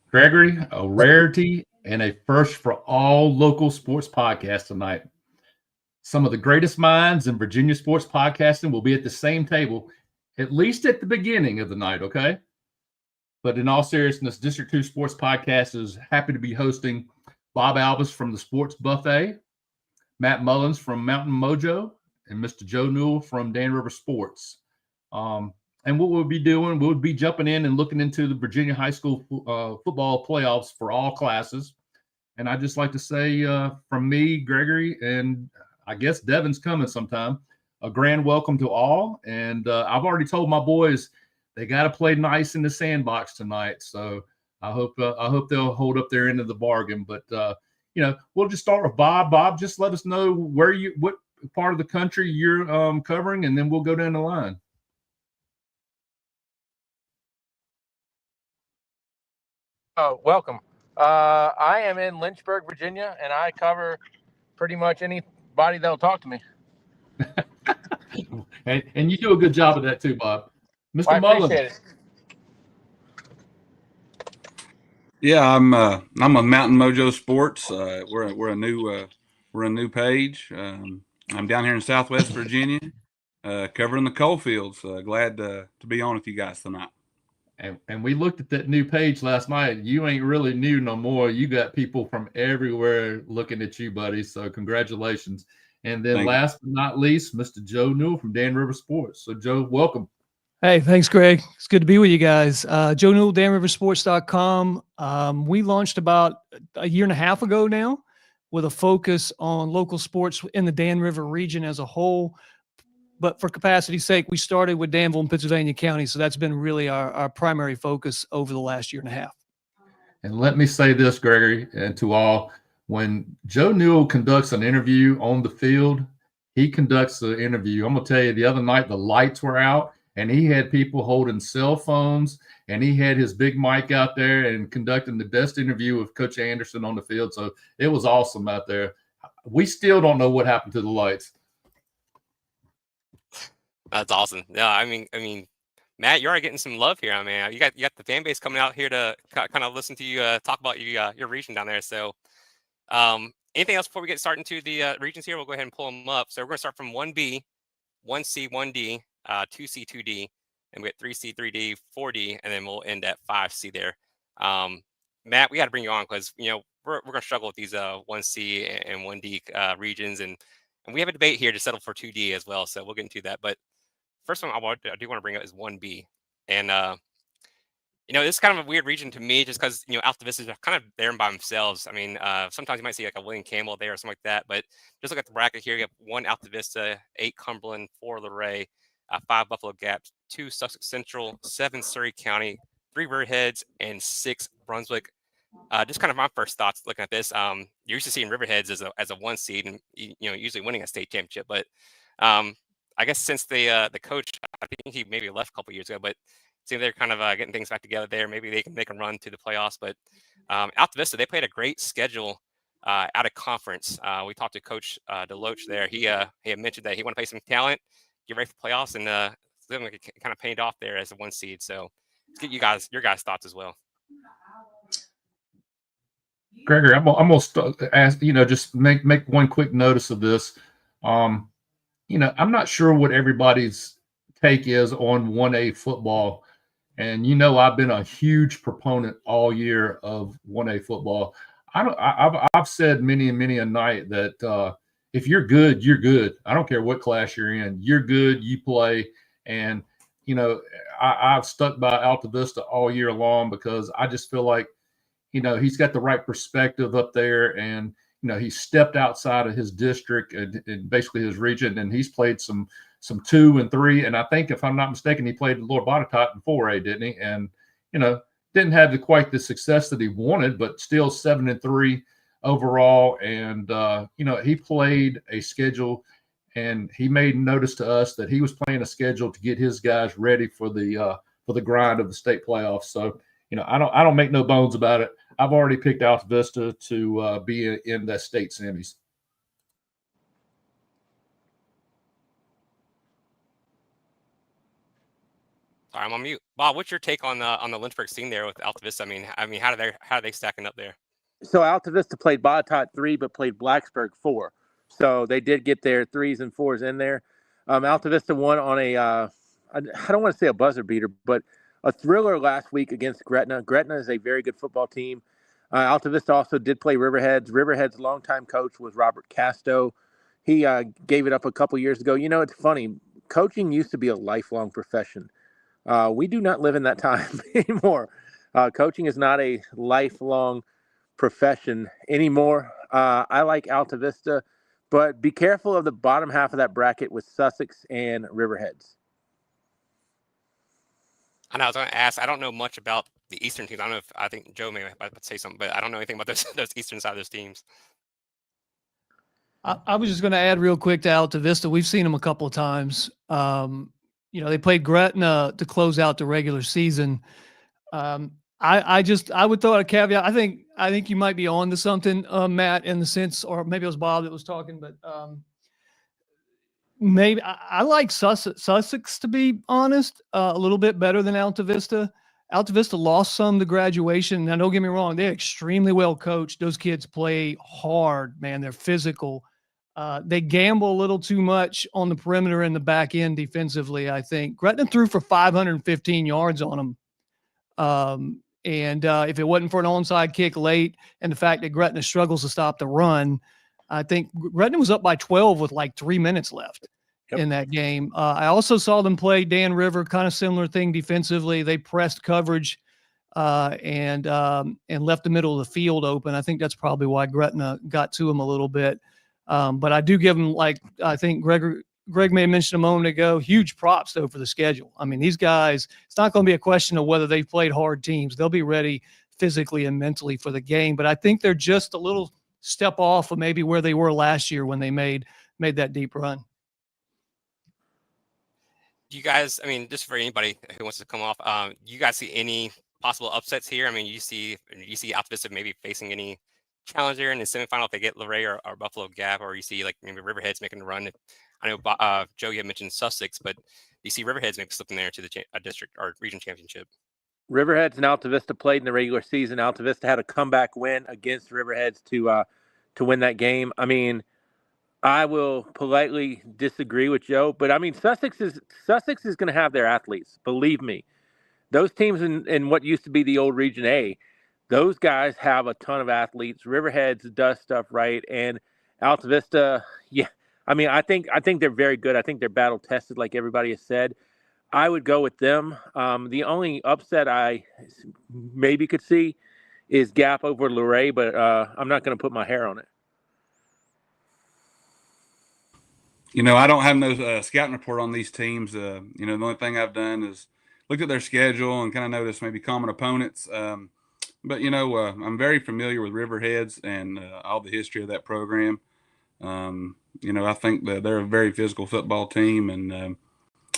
Gregory, a rarity and a first for all local sports podcasts tonight. Some of the greatest minds in Virginia sports podcasting will be at the same table, at least at the beginning of the night, okay? But in all seriousness, District 2 Sports Podcast is happy to be hosting Bob Albus from the Sports Buffet, Matt Mullins from Mountain Mojo, and Mr. Joe Newell from Dan River Sports. And what we'll be doing, we'll be jumping in and looking into the Virginia high school football playoffs for all classes. And I'd just like to say from me, Gregory, and I guess Devin's coming sometime, a grand welcome to all. And I've already told my boys they got to play nice in the sandbox tonight. So I hope they'll hold up their end of the bargain. But, we'll just start with Bob. Bob, just let us know what part of the country you're covering, and then we'll go down the line. Welcome. I am in Lynchburg, Virginia, and I cover pretty much anybody that'll talk to me. and you do a good job of that too, Bob. Mr. I Mullins. appreciate it. Yeah, I'm with Mountain Mojo Sports. We're a new page. I'm down here in Southwest Virginia, covering the coal fields. Glad to be on with you guys tonight. And we looked at that new page last night. You ain't really new no more. You got people from everywhere looking at you, buddy. So congratulations. And then last but not least, Mr. Joe Newell from Dan River Sports. So Joe, welcome. Hey, thanks, Greg. It's good to be with you guys. Joe Newell, danriversports.com. We launched about a year and a half ago now with a focus on local sports in the Dan River region as a whole. But for capacity's sake, we started with Danville and Pittsylvania County. So that's been really our primary focus over the last year and a half. And let me say this, Gregory, and to all, when Joe Newell conducts an interview on the field, he conducts the interview. I'm going to tell you, the other night, the lights were out, and he had people holding cell phones, and he had his big mic out there and conducting the best interview with Coach Anderson on the field. So it was awesome out there. We still don't know what happened to the lights. That's awesome. Yeah, I mean, Matt, you're already getting some love here. I mean, you got the fan base coming out here to kind of listen to you talk about your region down there. So, anything else before we get started into the regions here? We'll go ahead and pull them up. So we're going to start from 1B, 1C, 1D, 2C, 2D, and we got 3C, 3D, 4D, and then we'll end at 5C there. Matt, we got to bring you on because we're going to struggle with these 1C and 1D regions, and we have a debate here to settle for 2D as well. So we'll get into that, but first one I do want to bring up is 1B. And, this is kind of a weird region to me just because, Alta Vistas are kind of there by themselves. I mean, sometimes you might see like a William Campbell there or something like that, but just look at the bracket here. You have 1 Alta Vista, 8 Cumberland, 4 Luray, 5 Buffalo Gap, 2 Sussex Central, 7 Surrey County, 3 Riverheads, and 6 Brunswick. Just kind of my first thoughts looking at this. You're used to seeing Riverheads as a 1 seed and, usually winning a state championship, but I guess since the coach, I think he maybe left a couple years ago, but seems they're kind of getting things back together there. Maybe they can make a run to the playoffs. But Alta Vista, they played a great schedule out of conference. We talked to Coach Deloach there. He had mentioned that he want to play some talent, get ready for playoffs, and kind of paid off there as a 1 seed. So let's get your guys' thoughts as well. Gregory, I'm going to ask, just make one quick notice of this. I'm not sure what everybody's take is on 1A football. And, I've been a huge proponent all year of 1A football. I've said many and many a night that if you're good, you're good. I don't care what class you're in. You're good, you play. And, I've stuck by Alta Vista all year long because I just feel like, he's got the right perspective up there, and he stepped outside of his district and basically his region, and he's played some 2 and 3, and I think if I'm not mistaken, he played Lord Botetourt in 4A, didn't he? And didn't have quite the success that he wanted, but still 7 and 3 overall. And he played a schedule, and he made notice to us that he was playing a schedule to get his guys ready for the grind of the state playoffs. So I don't make no bones about it. I've already picked Alta Vista to be in that state semis. Sorry, I'm on mute. Bob, what's your take on the Lynchburg scene there with Alta Vista? I mean, how are they stacking up there? So Alta Vista played Bottot 3, but played Blacksburg 4. So they did get their 3s and 4s in there. Alta Vista won on I don't want to say a buzzer beater, but a thriller last week against Gretna. Gretna is a very good football team. Alta Vista also did play Riverheads. Riverheads' longtime coach was Robert Casto. He gave it up a couple years ago. You know, it's funny. Coaching used to be a lifelong profession. We do not live in that time anymore. Coaching is not a lifelong profession anymore. I like Alta Vista, but be careful of the bottom half of that bracket with Sussex and Riverheads. I know I was going to ask. I don't know much about the Eastern teams. I think Joe may say something, but I don't know anything about those Eastern side of those teams. I was just going to add real quick to Alta Vista. We've seen them a couple of times. They played Gretna to close out the regular season. I would throw out a caveat. I think you might be on to something, Matt, in the sense, or maybe it was Bob that was talking, but maybe I like Sussex, to be honest, a little bit better than Alta Vista. Alta Vista lost some to graduation. Now, don't get me wrong. They're extremely well coached. Those kids play hard, man. They're physical. They gamble a little too much on the perimeter and the back end defensively, I think. Gretna threw for 515 yards on them. If it wasn't for an onside kick late and the fact that Gretna struggles to stop the run, I think Gretna was up by 12 with like 3 minutes left in that game. I also saw them play Dan River, kind of similar thing defensively. They pressed coverage and left the middle of the field open. I think that's probably why Gretna got to them a little bit. But I do give them, like I think Greg may have mentioned a moment ago, huge props, though, for the schedule. I mean, these guys, it's not going to be a question of whether they've played hard teams. They'll be ready physically and mentally for the game. But I think they're just a little step off of maybe where they were last year when they made that deep run. Do you guys, I mean, just for anybody who wants to come off, you guys see any possible upsets here? I mean, you see Alta Vista maybe facing any challenge there in the semifinal if they get Luray or Buffalo Gap, or you see like maybe Riverheads making a run. I know Joe, you had mentioned Sussex, but do you see Riverheads maybe slipping there to the district or region championship? Riverheads and Alta Vista played in the regular season. Alta Vista had a comeback win against Riverheads to win that game. I mean, I will politely disagree with Joe, but I mean, Sussex is going to have their athletes. Believe me, those teams in what used to be the old Region A, those guys have a ton of athletes. Riverheads does stuff right, and Alta Vista, yeah. I mean, I think they're very good. I think they're battle tested, like everybody has said. I would go with them. The only upset I maybe could see is Gap over Luray, but I'm not going to put my hair on it. You know, I don't have no scouting report on these teams. The only thing I've done is looked at their schedule and kind of noticed maybe common opponents. But I'm very familiar with Riverheads and all the history of that program. I think that they're a very physical football team, and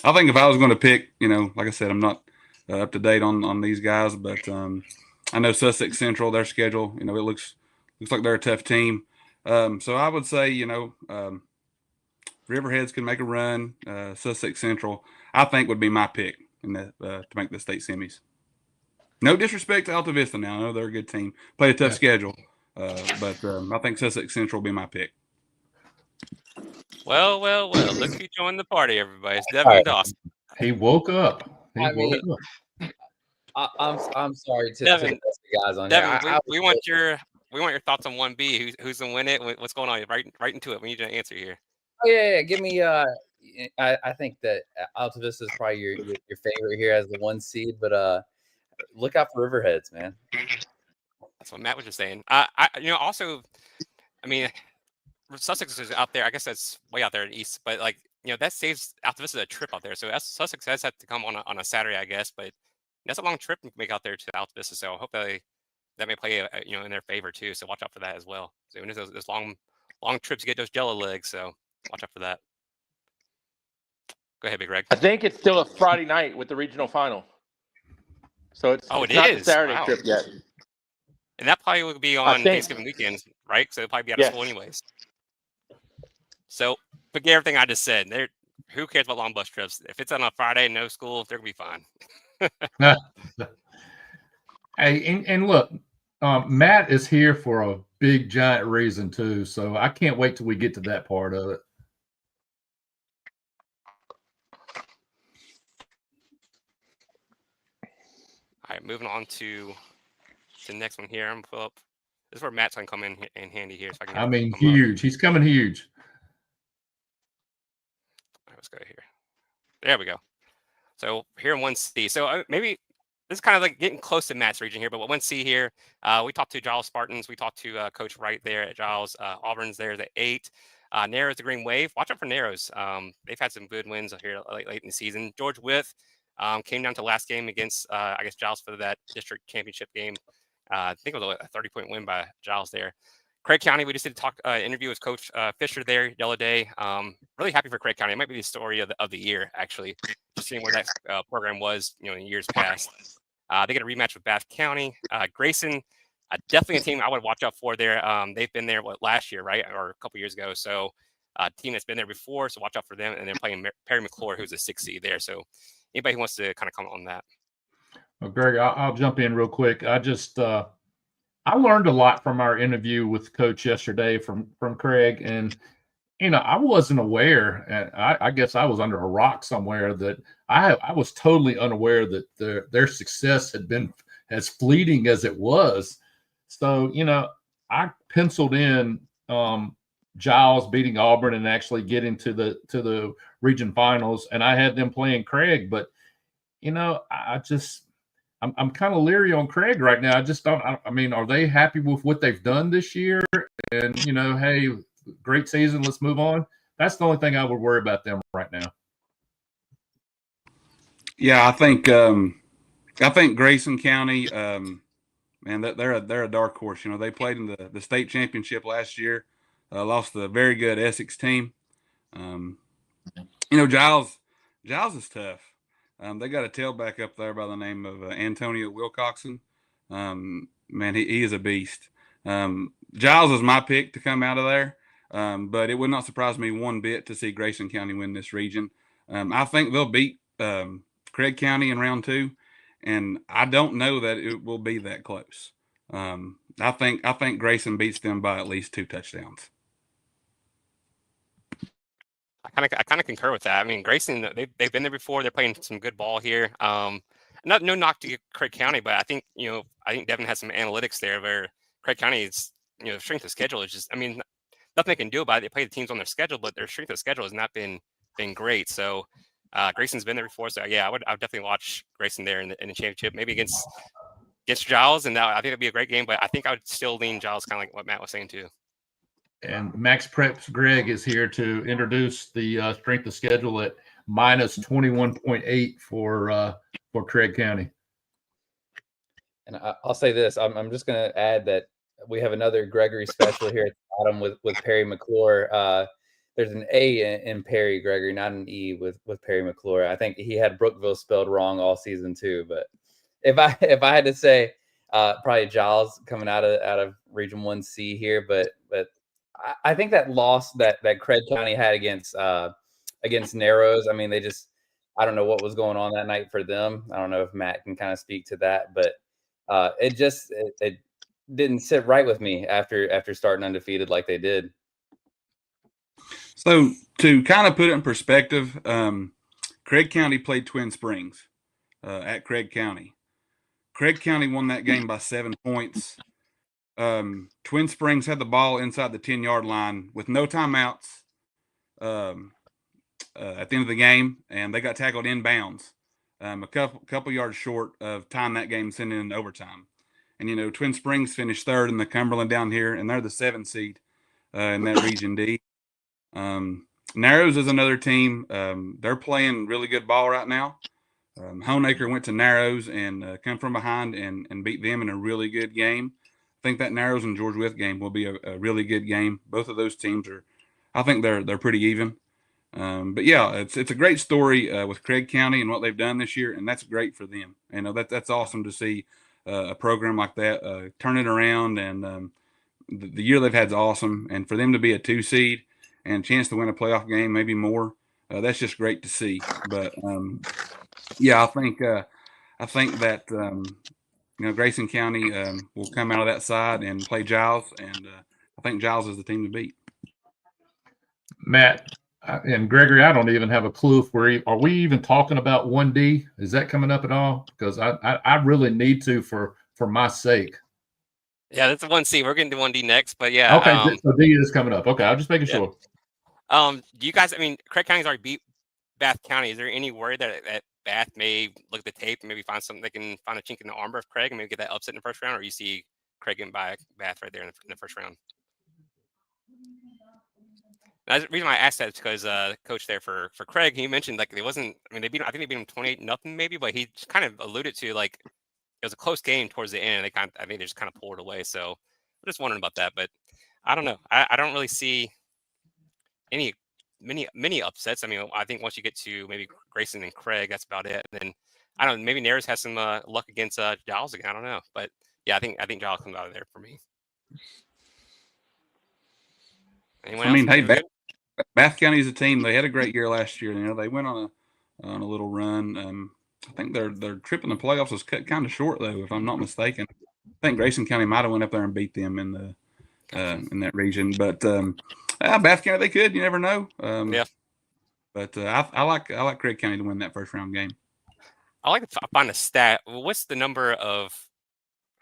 I think if I was going to pick, like I said, I'm not up to date on these guys, but I know Sussex Central, their schedule, it looks like they're a tough team. So I would say, Riverheads can make a run. Sussex Central, I think, would be my pick to make the state semis. No disrespect to Alta Vista now. I know they're a good team. Play a tough schedule. But I think Sussex Central will be my pick. Well. Look who joined the party, everybody. It's Devin Dawson. He woke up. I'm sorry to Devin, the guys on Devin, here. we want your thoughts on 1B. Who's gonna win it? What's going on? Right into it. We need an answer here. Oh yeah. Give me. I think that Alta Vista is probably your favorite here as the 1 seed, but look out for Riverheads, man. That's what Matt was just saying. Also, I mean, Sussex is out there. I guess that's way out there in the east, but that saves Alta Vista a trip out there. So Sussex has had to come on a Saturday, I guess, but that's a long trip to make out there to Alta Vista. So I hope that may play in their favor too. So watch out for that as well. So there's long trips to get those jello legs. So watch out for that. Go ahead, Big Greg. I think it's still a Friday night with the regional final. So it's not the Saturday trip yet. And that probably will be on Thanksgiving weekend, right? So it'll probably be out of school anyways. So forget everything I just said. who cares about long bus trips? If it's on a Friday, no school, they're gonna be fine. Hey, and look, Matt is here for a big giant reason too. So I can't wait till we get to that part of it. All right, moving on to the next one here. I'm gonna pull up. This is where Matt's gonna come in handy here. So I can. I mean, huge. He's coming huge. All right, let's go here. There we go. So here in 1C. So maybe this is kind of like getting close to Matt's region here, but 1C here, we talked to Giles Spartans. We talked to Coach Wright there at Giles. Auburn's there at 8. Narrows the Green Wave. Watch out for Narrows. They've had some good wins here late in the season. George Wythe came down to last game against, I guess, Giles for that district championship game. I think it was a 30-point win by Giles there. Craig County, we just did a interview with Coach Fisher there the other day. Really happy for Craig County. It might be the story of the year, actually, just seeing where that program was, in years past. They get a rematch with Bath County. Grayson, definitely a team I would watch out for there. They've been there last year, right, or a couple years ago. So a team that's been there before, so watch out for them. And they're playing Perry McClure, who's a 6 seed there. So anybody who wants to kind of comment on that. Well, Greg, I'll jump in real quick. I learned a lot from our interview with Coach yesterday from Craig, and I wasn't aware, and I guess I was under a rock somewhere, that I was totally unaware that their success had been as fleeting as it was. So I penciled in Giles beating Auburn and actually getting to the region finals, and I had them playing Craig, but I'm kind of leery on Craig right now. I just don't. I mean, are they happy with what they've done this year? And hey, great season. Let's move on. That's the only thing I would worry about them right now. Yeah, I think Grayson County, man, they're a dark horse. They played in the state championship last year, lost to a very good Essex team. Giles is tough. They got a tailback up there by the name of Antonio Wilcoxon. Man, he is a beast. Giles is my pick to come out of there, but it would not surprise me one bit to see Grayson County win this region. I think they'll beat Craig County in round 2, and I don't know that it will be that close. I think Grayson beats them by at least 2 touchdowns. I kind of concur with that. I mean, Grayson, they've been there before. They're playing some good ball here. No knock to Craig County, but I think Devin has some analytics there where Craig County's strength of schedule is just, I mean, nothing they can do about it. They play the teams on their schedule, but their strength of schedule has not been great. So Grayson's been there before. So yeah, I would definitely watch Grayson there in the championship, maybe against Giles, and I think it'd be a great game. But I think I would still lean Giles, kind of like what Matt was saying too. And Max Preps Greg is here to introduce the strength of schedule at minus 21.8 for Craig County. And I'll say this: I'm just going to add that we have another Gregory special here at the bottom with Perry McClure. There's an A in Perry Gregory, not an E with Perry McClure. I think he had Brookville spelled wrong all season too. But if I had to say, probably Giles coming out of Region 1C here, but I think that loss that Craig County had against Narrows, I mean, I don't know what was going on that night for them. I don't know if Matt can kind of speak to that, but it didn't sit right with me after starting undefeated like they did. So to kind of put it in perspective, Craig County played Twin Springs at Craig County. Craig County won that game by 7 points. Twin Springs had the ball inside the 10-yard line with no timeouts at the end of the game, and they got tackled inbounds, a couple yards short of tying that game, sending it into overtime. And Twin Springs finished 3rd in the Cumberland down here, and they're the 7th seed in that Region D. Narrows is another team. They're playing really good ball right now. Honeacre went to Narrows and come from behind and beat them in a really good game. I think that Narrows and George Wythe game will be a really good game. Both of those teams I think they're pretty even. But yeah, it's a great story with Craig County and what they've done this year, and that's great for them. That's awesome to see a program like that turn it around, and the year they've had is awesome. And for them to be a 2 seed and a chance to win a playoff game, maybe more, that's just great to see. But yeah, I think that Grayson County will come out of that side and play Giles, and I think Giles is the team to beat. Matt and Gregory, I don't even have a clue if are we even talking about 1D? Is that coming up at all? Because I really need to for my sake. Yeah, that's 1C. We're getting to 1D next, but yeah. Okay, so D is coming up. Okay, I'm just making sure. Do you guys? I mean, Craig County's already beat Bath County. Is there any worry that Bath may look at the tape and maybe find something they can find a chink in the armor of Craig and maybe get that upset in the first round, or you see Craig getting by Bath right there in the first round? Now, the reason why I asked that is because coach there for Craig, he mentioned like it wasn't. I mean, I think they beat him 28-0 maybe, but he just kind of alluded to like it was a close game towards the end, and I think they just kind of pulled it away. So I'm just wondering about that, but I don't know. I don't really see many upsets. I mean, I think once you get to maybe Grayson and Craig, that's about it. And then I don't know, maybe Nares has some luck against Giles again. I don't know, but yeah, I think Giles comes out of there for me. Anyone else? I mean, hey, Bath County is a team. They had a great year last year. They went on a little run. I think their trip in the playoffs was cut kind of short, though, if I'm not mistaken. I think Grayson County might have went up there and beat them in the in that region. But Bath County, they could. You never know. Yeah. But I like Craig County to win that first round game. I like to find a stat. What's the number of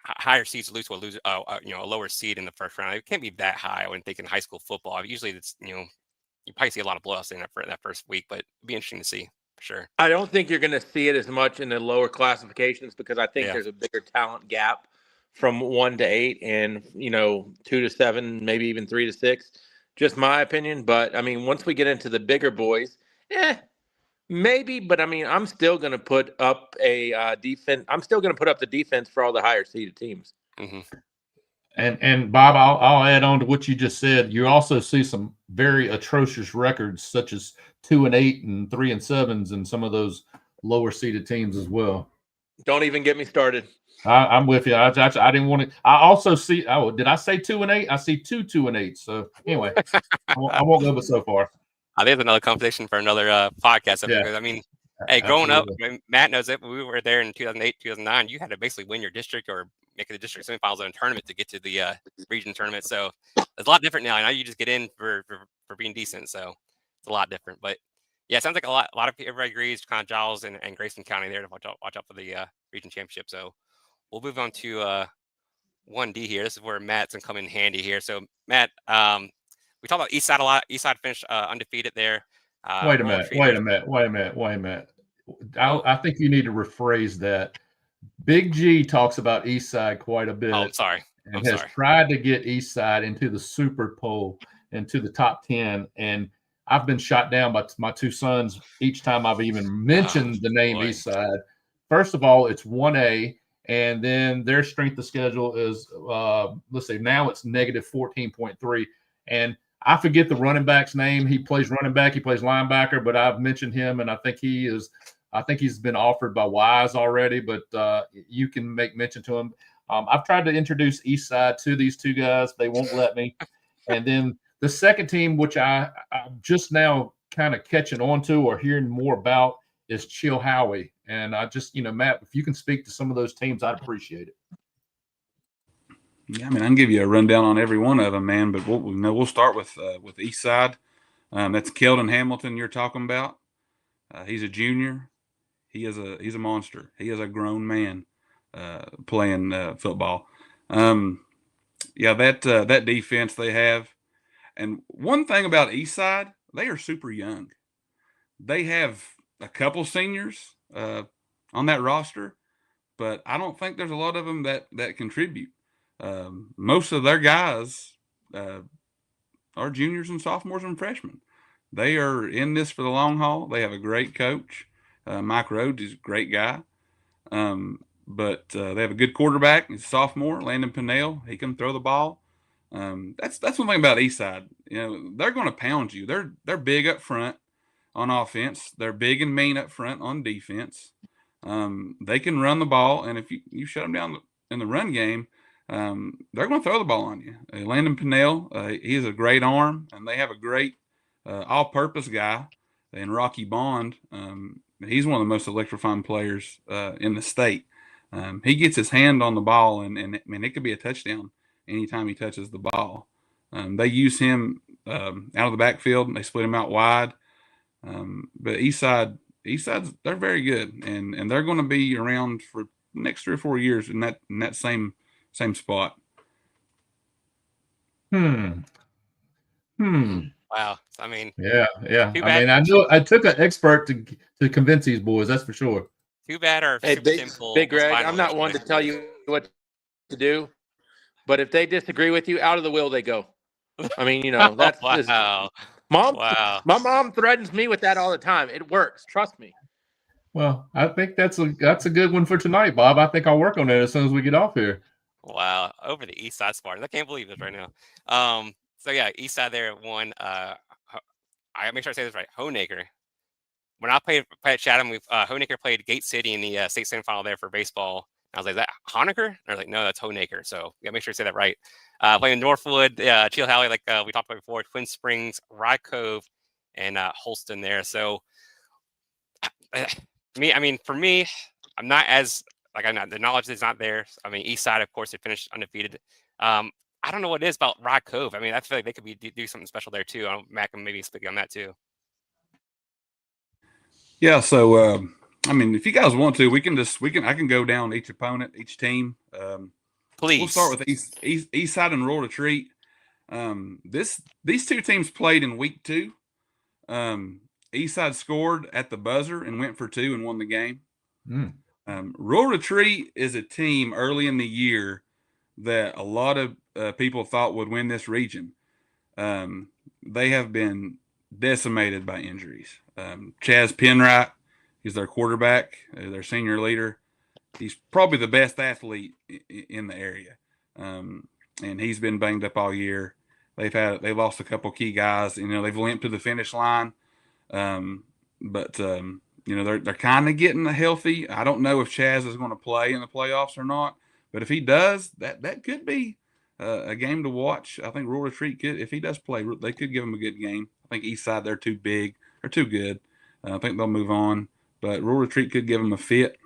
higher seeds lose to a lower seed in the first round? It can't be that high. I wouldn't think in high school football. Usually, it's you probably see a lot of blowouts in that first week, but it'd be interesting to see for sure. I don't think you're going to see it as much in the lower classifications because I think there's a bigger talent gap from 1 to 8 and 2 to 7, maybe even 3 to 6. Just my opinion, but I mean, once we get into the bigger boys, maybe. But I mean, I'm still going to put up a defense. I'm still going to put up the defense for all the higher seeded teams. Mm-hmm. And Bob, I'll add on to what you just said. You also see some very atrocious records, such as 2-8 and 3-7s, and some of those lower seeded teams as well. Don't even get me started. I'm with you. I didn't want to. I also see. Oh, did I say 2-8? I see 2-8. So anyway, I won't go but so far. I think it's another conversation for another podcast. Yeah. Because I mean, hey, growing up, Matt knows it. When we were there in 2008, 2009, you had to basically win your district or make the district semifinals in a tournament to get to the region tournament. So it's a lot different now. Now you just get in for being decent. So it's a lot different. But yeah, it sounds like a lot of everybody agrees. Kind of Giles and Grayson County there to watch out for the region championship. So we'll move on to 1D here. This is where Matt's gonna come in handy here. So Matt, we talked about Eastside a lot. Eastside finished undefeated there. Wait a minute. I think you need to rephrase that. Big G talks about Eastside quite a bit. Oh, I'm sorry. And has tried to get Eastside into the Super Bowl, into the top 10. And I've been shot down by my two sons each time I've even mentioned the name Eastside. First of all, it's 1A. And then their strength of schedule is, let's see, now it's negative 14.3. And I forget the running back's name. He plays running back. He plays linebacker, but I've mentioned him, and I think he's been offered by Wise already, but you can make mention to him. I've tried to introduce Eastside to these two guys. They won't let me. And then the second team, which I'm just now kind of catching on to or hearing more about, is Chilhowie. And I just, Matt, if you can speak to some of those teams, I'd appreciate it. Yeah, I mean, I can give you a rundown on every one of them, man. But we'll start with Eastside. That's Keldon Hamilton you're talking about. He's a junior. He's a monster. He is a grown man playing football. That defense they have. And one thing about Eastside, they are super young. They have a couple seniors on that roster, but I don't think there's a lot of them that contribute. Most of their guys are juniors and sophomores and freshmen. They are in this for the long haul. They have a great coach. Mike Rhodes is a great guy. But they have a good quarterback. He's a sophomore, Landon Pinnell. He can throw the ball. That's one thing about Eastside. They're going to pound you. They're big up front on offense. They're big and mean up front on defense. They can run the ball, and if you shut them down in the run game, they're going to throw the ball on you. Landon Pinnell, he has a great arm, and they have a great all-purpose guy and Rocky Bond. He's one of the most electrifying players in the state. He gets his hand on the ball, and I mean, it could be a touchdown anytime he touches the ball. They use him out of the backfield, and they split him out wide. But Eastside's they're very good, and they're going to be around for the next 3 or 4 years in that same spot. Hmm. Wow. I mean, Yeah. Too I bad. mean, I knew I took an expert to convince these boys. That's for sure. too bad our Hey, Super Simple Big was Greg, final I'm not one to yesterday. tell you what to do, but if they disagree with you, out of the will they go. I mean, you know, that's just Wow. mom. Wow. My mom threatens me with that all the time. It works. Trust me. Well, I think that's a good one for tonight, Bob. I think I'll work on that as soon as we get off here. Wow. Over the East Side Spartans. I can't believe this right now. So yeah, East Side there won. I make sure I say this right. Honaker. When I played at Chatham, Honaker played Gate City in the state semifinal there for baseball. I was like, is that Honaker? And I was like, no, that's Honaker. So yeah, make sure you say that right. Playing Northwood, Chilhowie, like we talked about before, Twin Springs, Rye Cove, and Holston there. So for me, I'm not as the knowledge is not there. I mean, East Side, of course, they finished undefeated. I don't know what it is about Rye Cove. I mean, I feel like they could do something special there too. Mac can maybe speak on that too. Yeah, so I mean, if you guys want to, I can go down each opponent, each team. Please. We'll start with East Side and Royal Retreat. These two teams played in week 2. East Side scored at the buzzer and went for 2 and won the game. Royal Retreat is a team early in the year that a lot of people thought would win this region. They have been decimated by injuries. Chaz Penwright is their quarterback, their senior leader. He's probably the best athlete in the area, and he's been banged up all year. They've lost a couple key guys. You know, they've limped to the finish line, but you know, they're kind of getting healthy. I don't know if Chaz is going to play in the playoffs or not, but if he does, that could be a game to watch. I think Royal Retreat could, if he does play, they could give him a good game. I think East Side, they're too big, they're too good. I think they'll move on, but Royal Retreat could give them a fit.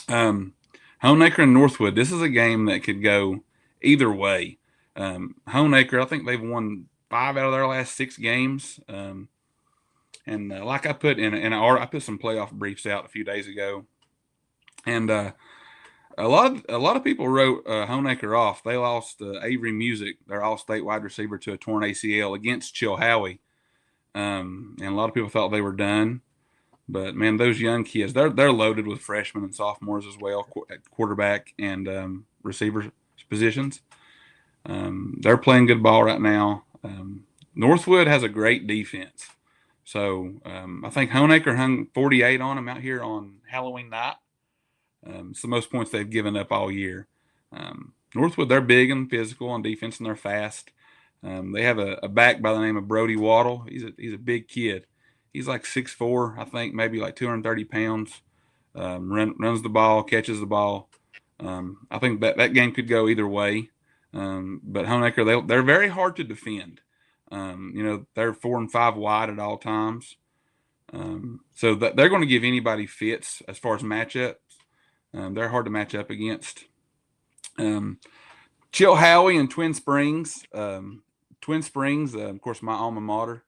Honaker and Northwood, this is a game that could go either way. Honaker, I think they've won 5 out of their last 6 games. And like I put I put some playoff briefs out a few days ago, and a lot of people wrote Honaker off. They lost Avery Music, their all-state wide receiver, to a torn ACL against Chilhowie, and a lot of people thought they were done. But man, those young kids, they're loaded with freshmen and sophomores as well at quarterback and receiver positions. They're playing good ball right now. Northwood has a great defense. So I think Honaker hung 48 on them out here on Halloween night. It's the most points they've given up all year. Northwood, they're big and physical on defense, and they're fast. They have a back by the name of Brody Waddle. He's a big kid. He's like 6'4", I think, maybe like 230 pounds. Runs the ball, catches the ball. I think that game could go either way. But Honaker, they're very hard to defend. You know, they're 4 and 5 wide at all times. So they're going to give anybody fits as far as matchups. They're hard to match up against. Chilhowie and Twin Springs. Twin Springs, of course, my alma mater.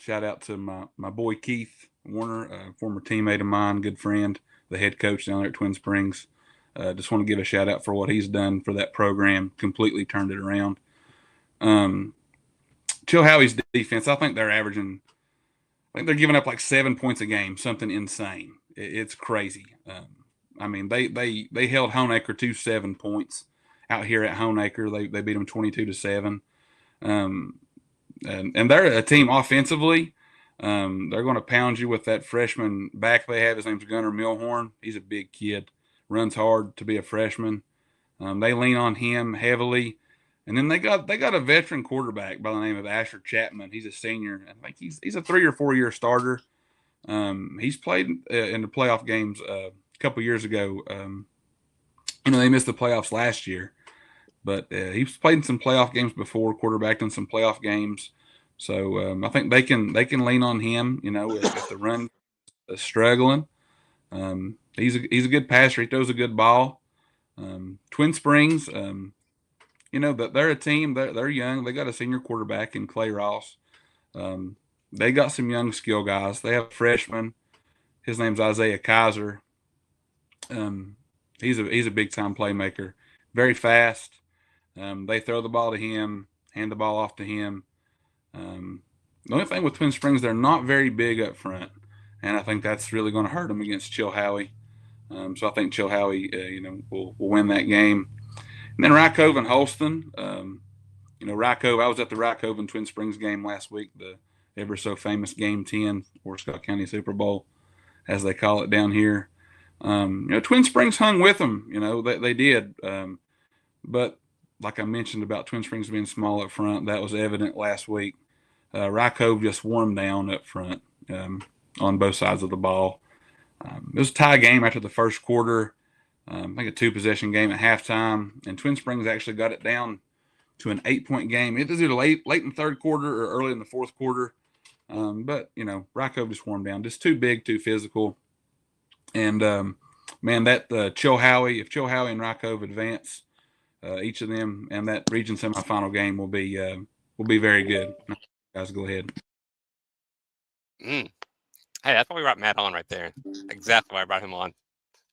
Shout out to my boy Keith Warner, a former teammate of mine, good friend, the head coach down there at Twin Springs. Just want to give a shout out for what he's done for that program. Completely turned it around. Chilhowie's defense, I think they're averaging. I think they're giving up like 7 points a game, something insane. It's crazy. I mean, they held Honaker to 7 points out here at Honaker. They beat them 22-7. And they're a team offensively. They're going to pound you with that freshman back they have. His name's Gunnar Milhorn. He's a big kid, runs hard to be a freshman. They lean on him heavily. And then they got a veteran quarterback by the name of Asher Chapman. He's a senior. I think he's a 3 or 4 year starter. He's played in the playoff games a couple years ago. You know, they missed the playoffs last year, but he's played in some playoff games before, quarterbacked in some playoff games. I think they can lean on him. If the run is struggling, he's a good passer. He throws a good ball. Twin Springs, that they're a team. They're young. They got a senior quarterback in Clay Ross. They got some young skill guys. They have a freshman. His name's Isaiah Kaiser. He's a big time playmaker. Very fast. They throw the ball to him, hand the ball off to him. The only thing with Twin Springs, they're not very big up front, and I think that's really going to hurt them against Chilhowie. So I think Chilhowie, will win that game. And then Rye Cove and Holston. Rye Cove. I was at the Rye Cove and Twin Springs game last week, the ever so famous Game 10, or Scott County Super Bowl, as they call it down here. Twin Springs hung with them. They did. But like I mentioned about Twin Springs being small up front, that was evident last week. Rye Cove just wore them down up front on both sides of the ball. It was a tie game after the first quarter. I think a 2-possession game at halftime, and Twin Springs actually got it down to an 8-point game. It was either late in the third quarter or early in the fourth quarter. But Rye Cove just wore them down. Just too big, too physical. And that Chilhowie, if Chilhowie and Rye Cove advance, each of them, and that region semifinal game will be very good. Guys, go ahead. Hey, that's why we brought Matt on right there. Exactly why I brought him on.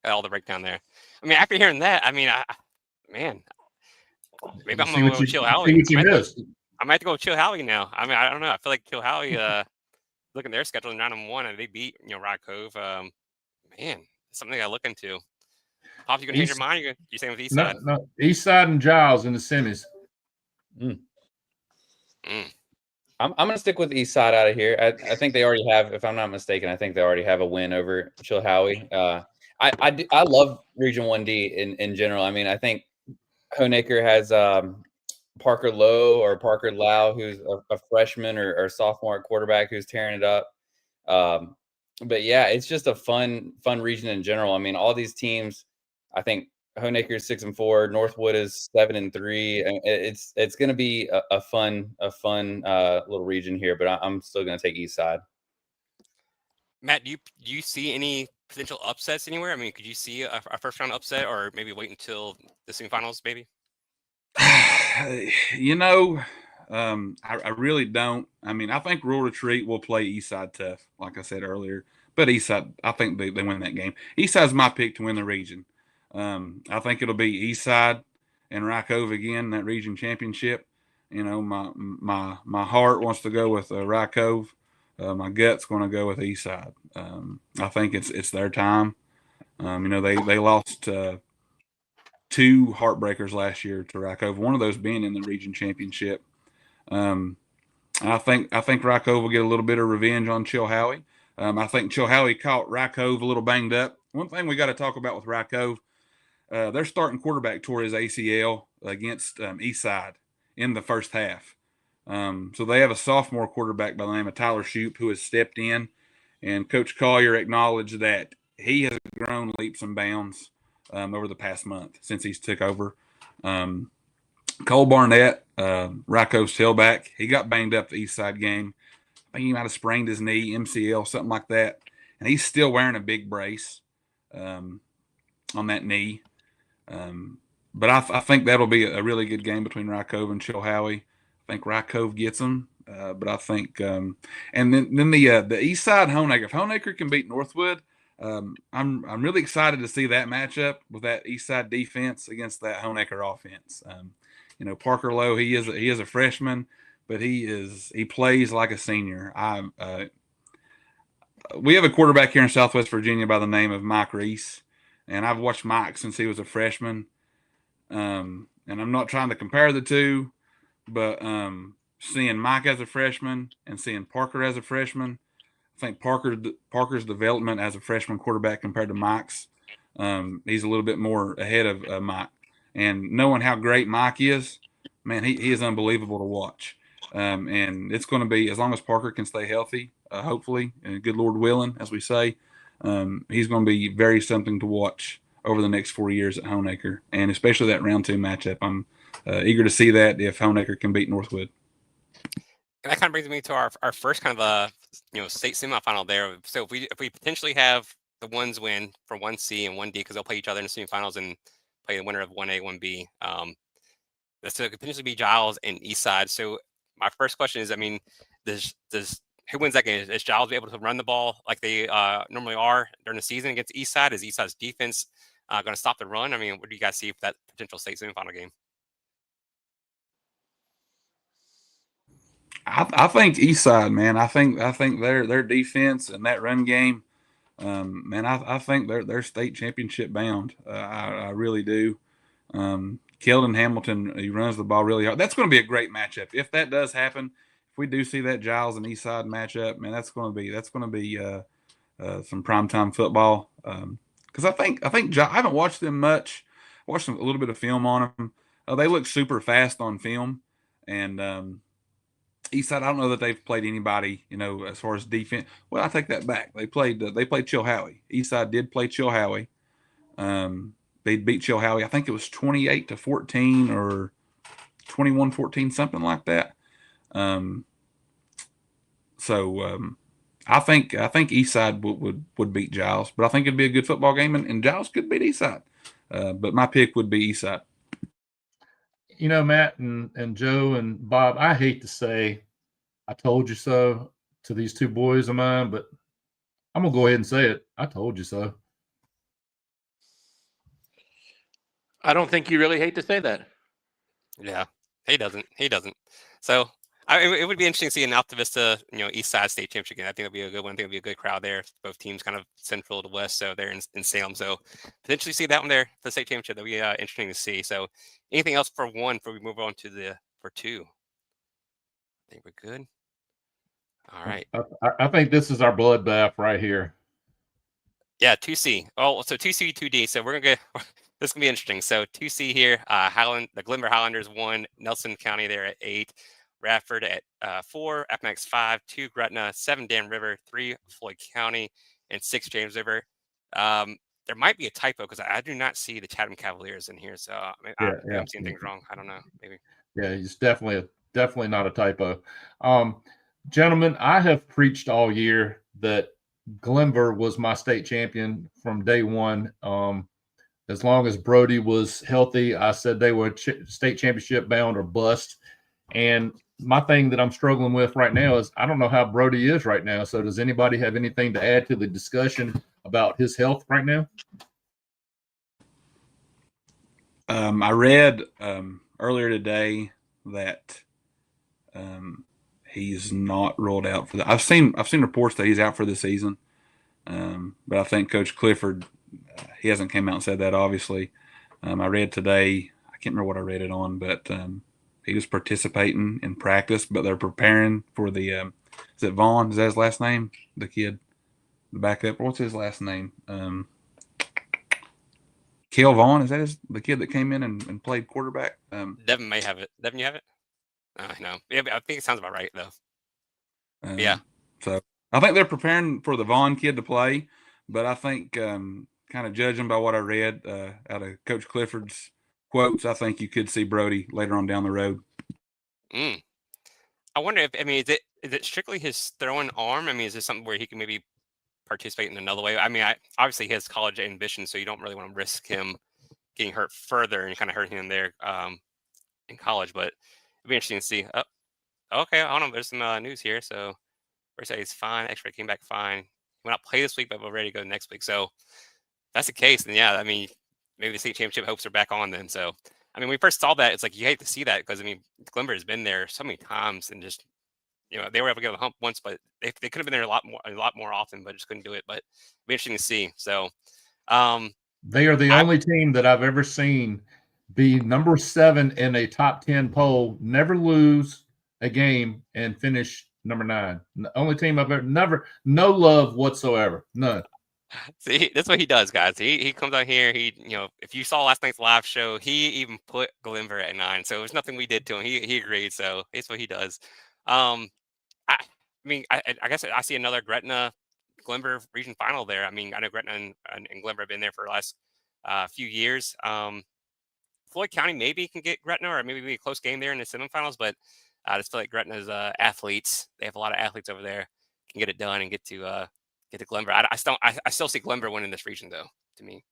All the breakdown there. I mean, after hearing that, I mean, maybe I'm going to go with Chilhowie. I might have to go with Chilhowie now. I mean, I don't know. I feel like Chilhowie, looking at their schedule in round 1, and they beat Rye Cove. Man, something I got to look into. Pops, you gonna change your mind? You saying with Eastside? No, Eastside and Giles in the semis. I'm gonna stick with Eastside out of here. I think they already have, if I'm not mistaken, I think they already have a win over Chilhowie. I love Region 1D in general. I mean, I think Honaker has Parker Lowe or Parker Lau, who's a freshman or sophomore at quarterback, who's tearing it up. But yeah, it's just a fun region in general. I mean, all these teams, I think Honaker is 6-4, Northwood is 7-3. And it's going to be a fun little region here. But I'm still going to take Eastside. Matt, do you see any potential upsets anywhere? I mean, could you see a first round upset, or maybe wait until the semifinals, maybe? I really don't. I mean, I think Rural Retreat will play Eastside tough, like I said earlier. But Eastside, I think they win that game. Eastside's my pick to win the region. I think it'll be Eastside and Rye Cove again, that region championship. My heart wants to go with Rye Cove. My gut's going to go with Eastside. I think it's their time. They lost 2 heartbreakers last year to Rye Cove, one of those being in the region championship. I think Rye Cove will get a little bit of revenge on Chilhowie. I think Chilhowie caught Rye Cove a little banged up. One thing we got to talk about with Rye Cove, their starting quarterback tore his ACL against Eastside in the first half. So they have a sophomore quarterback by the name of Tyler Shoup who has stepped in, and Coach Collier acknowledged that he has grown leaps and bounds over the past month since he's took over. Cole Barnett, Rye Cove's tailback, he got banged up the Eastside game. I think he might have sprained his knee, MCL, something like that. And he's still wearing a big brace on that knee. But I think that'll be a really good game between Rye Cove and Chilhowie. I think Rye Cove gets them. But I think and then the Eastside Honaker. If Honaker can beat Northwood, I'm really excited to see that matchup with that Eastside defense against that Honaker offense. Parker Lowe, he is a freshman, but he plays like a senior. We have a quarterback here in Southwest Virginia by the name of Mike Reese, and I've watched Mike since he was a freshman. And I'm not trying to compare the two, but seeing Mike as a freshman and seeing Parker as a freshman, I think Parker's development as a freshman quarterback compared to Mike's, he's a little bit more ahead of Mike. And knowing how great Mike is, man, he is unbelievable to watch. And it's going to be, as long as Parker can stay healthy, hopefully, and good Lord willing, as we say, he's going to be very something to watch over the next 4 years at Honaker, and especially that round 2 matchup. I'm eager to see that if Honaker can beat Northwood. that kind of brings me to our first kind of state semifinal there. So if we potentially have the ones win for 1C and 1D because they'll play each other in the semifinals and play the winner of 1A, 1B. So it could potentially be Giles and Eastside. So my first question is, I mean, does who wins that game? Is Giles be able to run the ball like they normally are during the season against Eastside? Is Eastside's defense going to stop the run? I mean, what do you guys see for that potential state semifinal game? I think Eastside, man. I think their defense and that run game, man. I think they're state championship bound. I really do. Keldon Hamilton, he runs the ball really hard. That's going to be a great matchup if that does happen. If we do see that Giles and Eastside matchup, man, that's going to be some primetime football. Because I think I haven't watched them much. I watched a little bit of film on them. They look super fast on film, and Eastside, I don't know that they've played anybody, as far as defense. Well, I take that back. They played Chilhowie. Eastside did play Chilhowie. They beat Chilhowie. I think it was 28-14 or 21-14, something like that. I think Eastside would beat Giles, but I think it'd be a good football game, and Giles could beat Eastside. But my pick would be Eastside. Matt and Joe and Bob, I hate to say I told you so to these two boys of mine, but I'm going to go ahead and say it. I told you so. I don't think you really hate to say that. Yeah, he doesn't. So it would be interesting to see an Alta Vista, East Side state championship game. I think it'll be a good one. I think it'll be a good crowd there. Both teams kind of central to west, so they're in Salem. So potentially see that one there for the state championship. That'll be interesting to see. So anything else for one before we move on to for two? I think we're good. All right. I think this is our bloodbath right here. Yeah, 2C. Oh, so 2C, 2D. So we're gonna get this is gonna be interesting. So 2C here, the Glenver Highlanders 1, Nelson County there at 8, Radford at 4, Appomattox 5, 2 Gretna, 7 Dan River, 3 Floyd County, and 6 James River. There might be a typo because I do not see the Chatham Cavaliers in here. So I'm seeing things wrong. I don't know. Maybe. Yeah, it's definitely not a typo. Gentlemen, I have preached all year that Glenver was my state champion from day one. As long as Brody was healthy, I said they were state championship bound or bust. And my thing that I'm struggling with right now is I don't know how Brody is right now. So does anybody have anything to add to the discussion about his health right now? I read earlier today that he's not ruled out for the. I've seen reports that he's out for the season, but I think Coach Clifford he hasn't came out and said that. Obviously, I read today. I can't remember what I read it on, but he was participating in practice. But they're preparing for the. Is it Vaughn? Is that his last name? The kid, the backup. What's his last name? Kale Vaughn, is that the kid that came in and played quarterback? Devin may have it. Devin, you have it? No. Yeah, I think it sounds about right, though. Yeah. So I think they're preparing for the Vaughn kid to play, but I think kind of judging by what I read out of Coach Clifford's quotes, I think you could see Brody later on down the road. I wonder if, is it strictly his throwing arm? Is this something where he can maybe participate in another way? Obviously he has college ambition, so you don't really want to risk him getting hurt further and kind of hurting him there in college, but it'd be interesting to see. Okay, I don't know. There's some news here. So first say he's fine. X-ray came back fine. He will not play this week, but we're ready to go next week. So if that's the case, then yeah, maybe the state championship hopes are back on then. So when we first saw that, it's like you hate to see that because Glenver has been there so many times and just they were able to get a hump once, but they could have been there a lot more often, but just couldn't do it. But it'd be interesting to see. So they are the only team that I've ever seen be number 7 in a top 10 poll, never lose a game, and finish number 9. The only team I've ever, no love whatsoever, none. See, that's what he does, guys. He comes out here. If you saw last night's live show, he even put Glenver at 9. So there's nothing we did to him. He agreed. So it's what he does. I guess I see another Gretna Glenver region final there. I know Gretna and Glenver have been there for the last few years. Floyd County maybe can get Gretna, or maybe be a close game there in the semifinals. But I just feel like Gretna's athletes. They have a lot of athletes over there. Can get it done and get to Glenver. I still see Glenver winning this region though. To me.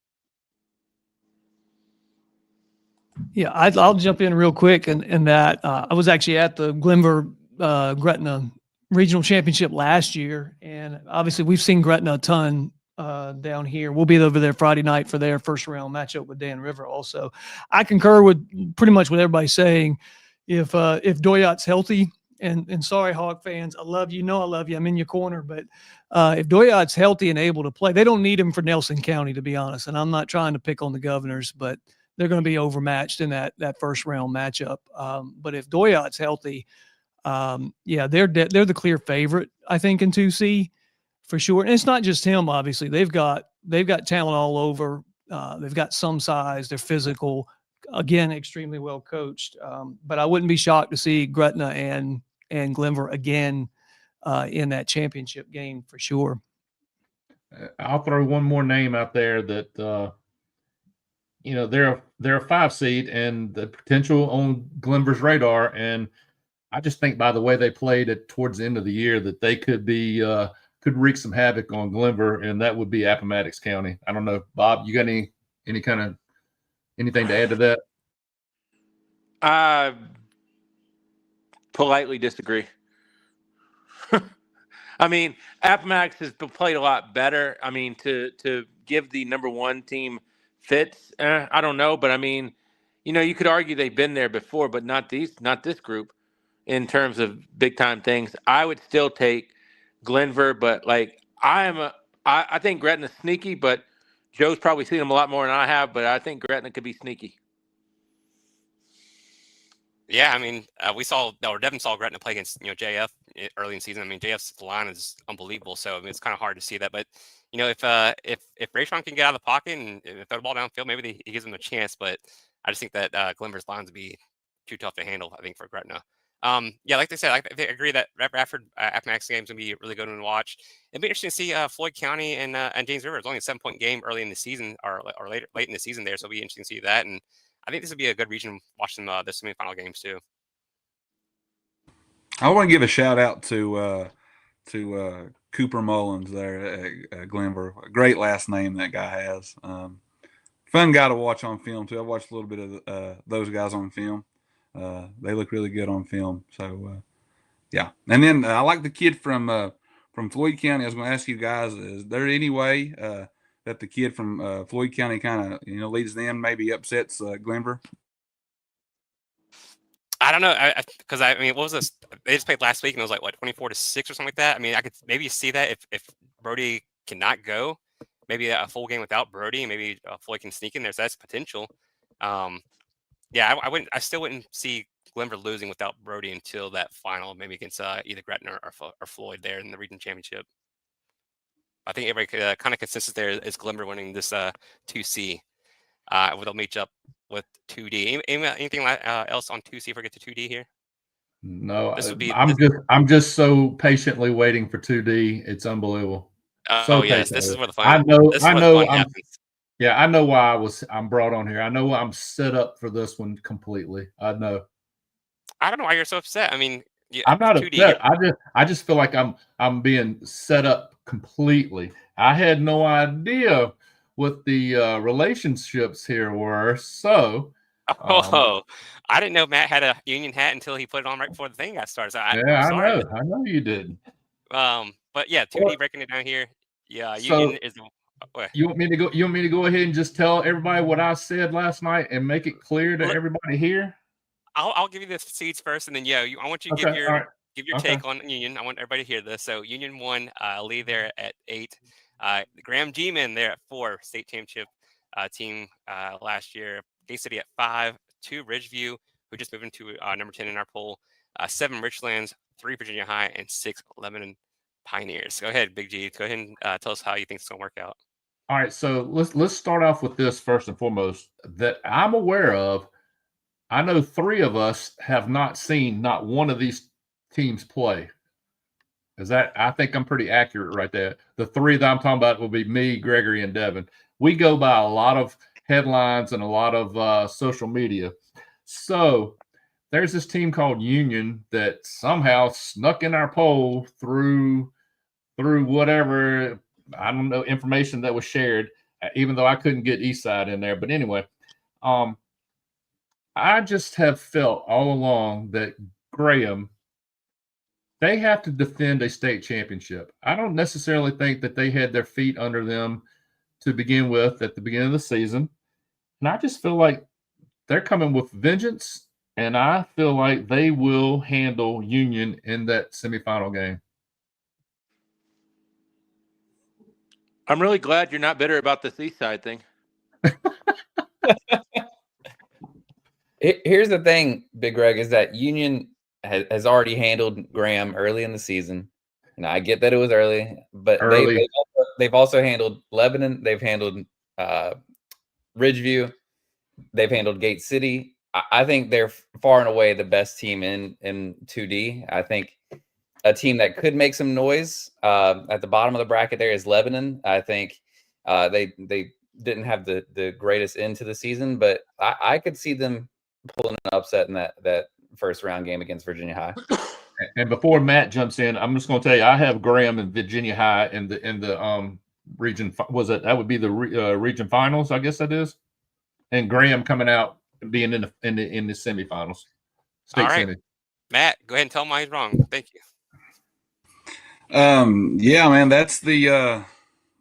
Yeah, I'll jump in real quick, and that I was actually at the Glenver Gretna Regional Championship last year, and obviously we've seen Gretna a ton down here. We'll be over there Friday night for their first round matchup with Dan River. Also, I concur with pretty much what everybody's saying. If Doyot's healthy, and sorry Hawk fans, I love you. I love you. I'm in your corner, but if Doyot's healthy and able to play, they don't need him for Nelson County, to be honest. And I'm not trying to pick on the Governors, but they're going to be overmatched in that first round matchup. But if Doyot's healthy, yeah, they're the clear favorite, I think, in 2C for sure. And it's not just him. Obviously, they've got talent all over. They've got some size. They're physical. Again, extremely well coached. But I wouldn't be shocked to see Gretna and Glenver again in that championship game for sure. I'll throw one more name out there that they're a 5 seed and the potential on Glenver's radar. And I just think by the way they played it towards the end of the year that they could could wreak some havoc on Glenver, and that would be Appomattox County. I don't know, Bob, you got any kind of anything to add to that? I politely disagree. I mean, Appomattox has played a lot better. I mean, to give the number 1 team fits, I don't know, but I mean, you could argue they've been there before, but not this group in terms of big time things. I would still take Glenver, but like I think Gretna's sneaky, but Joe's probably seen them a lot more than I have, but I think Gretna could be sneaky. Yeah, I mean, Devin saw Gretna play against JF early in the season. I mean, JF's line is unbelievable, so I mean, it's kind of hard to see that. But if Rayshon can get out of the pocket and throw the ball downfield, maybe he gives them a chance. But I just think that Glenver's lines would be too tough to handle, I think, for Gretna. Yeah, like they said, I agree that Radford Appomattox game is going to be a really good one to watch. It'd be interesting to see Floyd County and James River. It's only a 7-point game early in the season or late in the season there, so it'll be interesting to see that. And I think this would be a good region to watch them the semifinal games too. I want to give a shout out to Cooper Mullins there at Glenver. A great last name that guy has. Fun guy to watch on film too. I watched a little bit of those guys on film. They look really good on film. So yeah. And then I like the kid from Floyd County. I was going to ask you guys: is there any way that the kid from Floyd County kind of leads them, maybe upsets Glenver? I don't know, because I mean, what was this? They just played last week, and it was like what 24-6 or something like that. I mean, I could maybe see that if Brody cannot go, maybe a full game without Brody, maybe Floyd can sneak in there. So that's potential. Yeah, I still wouldn't see Glenver losing without Brody until that final, maybe against either Gretna or Floyd there in the region championship. I think everybody kind of consensus there is Glenver winning this 2C. They'll match up with 2D. Anything else on 2C if we get to 2D here? No, I'm just so patiently waiting for 2D. It's unbelievable. Yes, this is where the fun. I know. Happens. Yeah, I know why I'm brought on here. I know I'm set up for this one completely. I know. I don't know why you're so upset. I mean, I'm not 2D, upset. I just feel like I'm being set up completely. I had no idea what the relationships here were. So, I didn't know Matt had a Union hat until he put it on right before the thing got started. So I know you did. But yeah, 2D breaking it down here. Yeah, so Union is. You want me to go? You want me to go ahead and just tell everybody what I said last night and make it clear to everybody here? I'll give you the seeds first, and then I want you to give your take on Union. I want everybody to hear this. So Union won, lead there at 8. Graham G-Man there at 4, state championship team last year. Gay City at 5, 2 Ridgeview, who just moved into number 10 in our poll. 7 Richlands, 3 Virginia High, and 6 Lebanon Pioneers. Go ahead, Big G. Go ahead and tell us how you think it's going to work out. All right, so let's start off with this first and foremost that I'm aware of. I know 3 of us have not seen not one of these teams play. I think I'm pretty accurate right there. The 3 that I'm talking about will be me, Gregory, and Devin. We go by a lot of headlines and a lot of social media. So there's this team called Union that somehow snuck in our poll through whatever, I don't know, information that was shared, even though I couldn't get Eastside in there. But anyway, I just have felt all along that Graham, they have to defend a state championship. I don't necessarily think that they had their feet under them to begin with at the beginning of the season. And I just feel like they're coming with vengeance, and I feel like they will handle Union in that semifinal game. I'm really glad you're not bitter about this East Side thing. Here's the thing, Big Greg, is that Union has already handled Graham early in the season. And I get that it was early, but they've also handled Lebanon. They've handled Ridgeview. They've handled Gate City. I think they're far and away the best team in 2D. I think a team that could make some noise at the bottom of the bracket there is Lebanon. I think they didn't have the greatest end to the season, but I could see them pulling an upset in that first round game against Virginia High. And before Matt jumps in, I'm just going to tell you, I have Graham and Virginia High in the region. That would be the region finals, I guess that is, and Graham coming out and being in the semifinals. All right, Matt, go ahead and tell him why he's wrong. Thank you. Yeah, man, that's the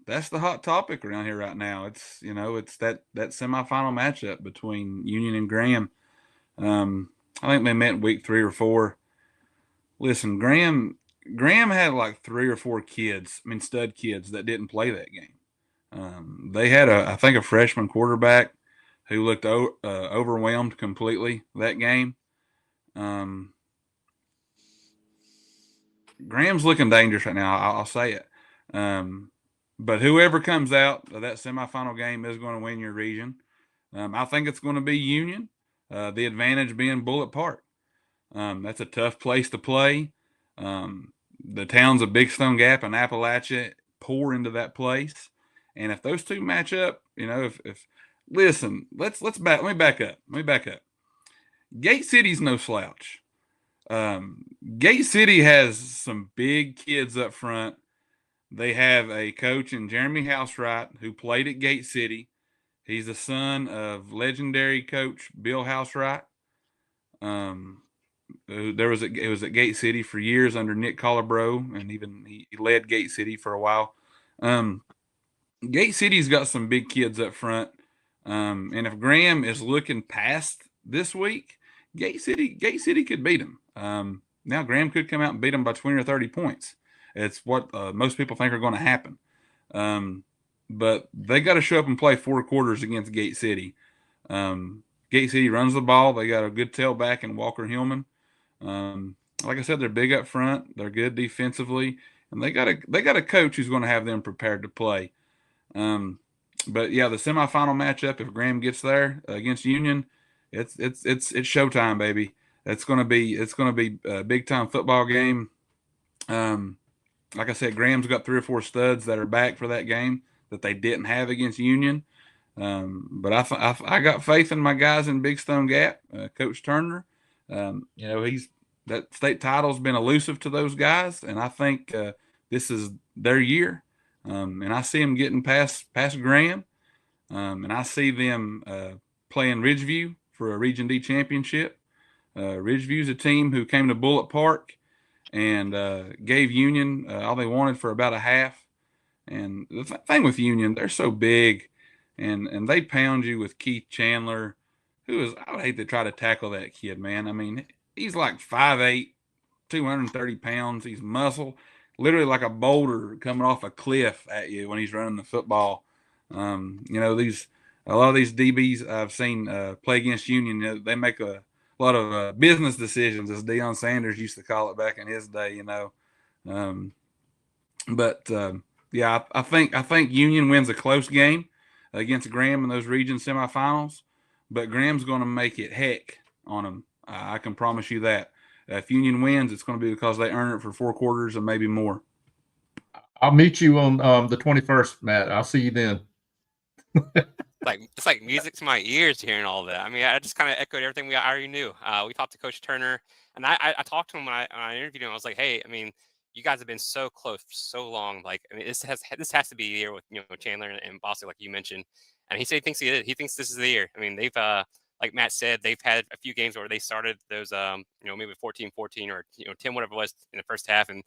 hot topic around here right now. It's that semifinal matchup between Union and Graham. I think they met in week 3 or 4. Listen, Graham had like 3 or 4 stud kids that didn't play that game. They had I think a freshman quarterback who looked overwhelmed completely that game. Graham's looking dangerous right now. I'll say it. But whoever comes out of that semifinal game is going to win your region. I think it's going to be Union. The advantage being Bullitt Park. That's a tough place to play. The towns of Big Stone Gap and Appalachia pour into that place. And if those two match up, if listen, let me back up. Gate City's no slouch. Gate City has some big kids up front. They have a coach in Jeremy Housewright who played at Gate City. He's the son of legendary coach Bill Housewright. It was at Gate City for years under Nick Collabro, and even he led Gate City for a while. Gate City's got some big kids up front. And if Graham is looking past this week, Gate City could beat him. Now Graham could come out and beat them by 20 or 30 points. It's what most people think are going to happen. But they got to show up and play 4 quarters against Gate City. Gate City runs the ball. They got a good tailback in Walker Hillman. Like I said, they're big up front. They're good defensively, and they got a coach who's going to have them prepared to play. But yeah, the semifinal matchup, if Graham gets there against Union, it's showtime, baby. It's going to be a big time football game. Like I said, Graham's got 3 or 4 studs that are back for that game that they didn't have against Union. But I got faith in my guys in Big Stone Gap. Coach Turner, that state title's been elusive to those guys, and I think this is their year. And I see them getting past Graham, and I see them playing Ridgeview for a Region D championship. Ridgeview's a team who came to Bullitt Park and gave Union all they wanted for about a half. And the thing with Union, they're so big, and they pound you with Keith Chandler, I would hate to try to tackle that kid, man. I mean, he's like 5'8", 230 pounds. He's muscle, literally like a boulder coming off a cliff at you when he's running the football. A lot of these DBs I've seen play against Union, they make a lot of business decisions, as Deion Sanders used to call it back in his day, Yeah, I think Union wins a close game against Graham in those region semifinals, but Graham's going to make it heck on them. I can promise you that. If Union wins, it's going to be because they earn it for 4 quarters and maybe more. I'll meet you on the 21st, Matt. I'll see you then. it's like music to my ears hearing all that. I mean, I just kind of echoed everything I already knew. We talked to Coach Turner, and I talked to him when I interviewed him. I was like, hey, I mean, you guys have been so close for so long. Like, I mean, this has to be the year with Chandler and Bosley, like you mentioned. And he said he thinks he is. He thinks this is the year. I mean, they've like Matt said, they've had a few games where they started those maybe 14-14 or 10 whatever it was in the first half, and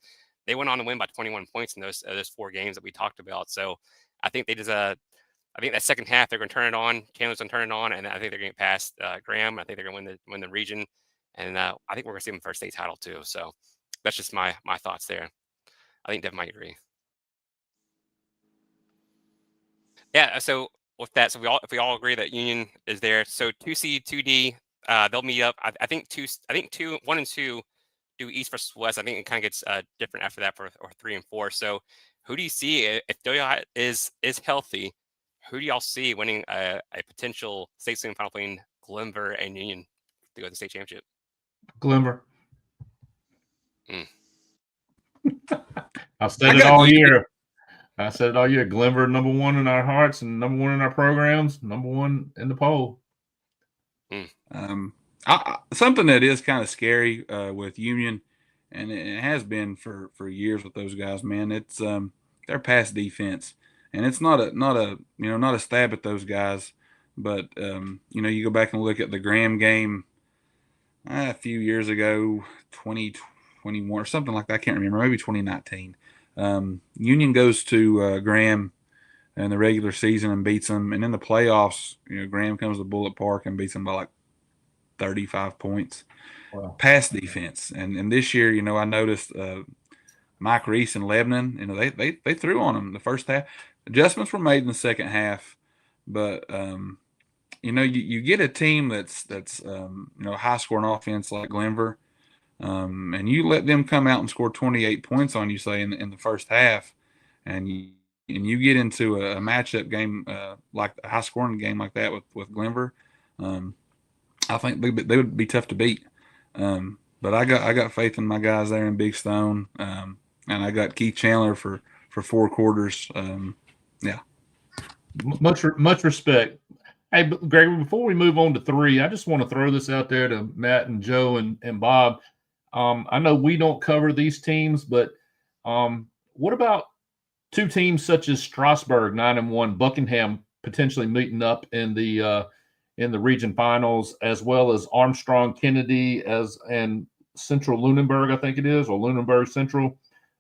they went on to win by 21 points in those 4 games that we talked about. So I think they just I think that second half they're going to turn it on. Chandler's going to turn it on, and I think they're going to get past Graham. I think they're going to win the region, and I think we're going to see them first state title too. So that's just my thoughts there. I think Dev might agree. Yeah. So with that, so if we all agree that Union is there, so 2C, 2D, they'll meet up. I think 1 and 2 do East versus West. I think it kind of gets different after that or 3 and 4. So who do you see if Doyle is healthy? Who do y'all see winning a potential state semifinal between Glenver and Union to go to the state championship? Glenver. Mm. I've said it all year. I said it all year. Glenver, number 1 in our hearts and number 1 in our programs, number 1 in the poll. Something that is kind of scary with Union, and it has been for years with those guys, man. It's their pass defense, and it's not a stab at those guys, but you go back and look at the Graham game a few years ago, 2021 or something like that. I can't remember, maybe 2019. Union goes to Graham in the regular season and beats them, and in the playoffs, Graham comes to Bullitt Park and beats them by like 35 points. Wow. Pass defense, and this year, I noticed Mike Reese and Lebanon. They threw on them the first half. Adjustments were made in the second half, but you get a team that's high scoring offense like Glenver. And you let them come out and score 28 points on you, say in the first half, and you get into a matchup game like a high scoring game like that with Glenver. I think they would be tough to beat. But I got faith in my guys there in Big Stone, and I got Keith Chandler for 4 quarters. Yeah, much respect. Hey, Gregory, before we move on to 3, I just want to throw this out there to Matt and Joe and Bob. I know we don't cover these teams, but what about 2 teams such as Strasburg, 9-1, Buckingham potentially meeting up in the region finals, as well as Armstrong, Kennedy, and Central Lunenburg, I think it is, or Lunenburg Central.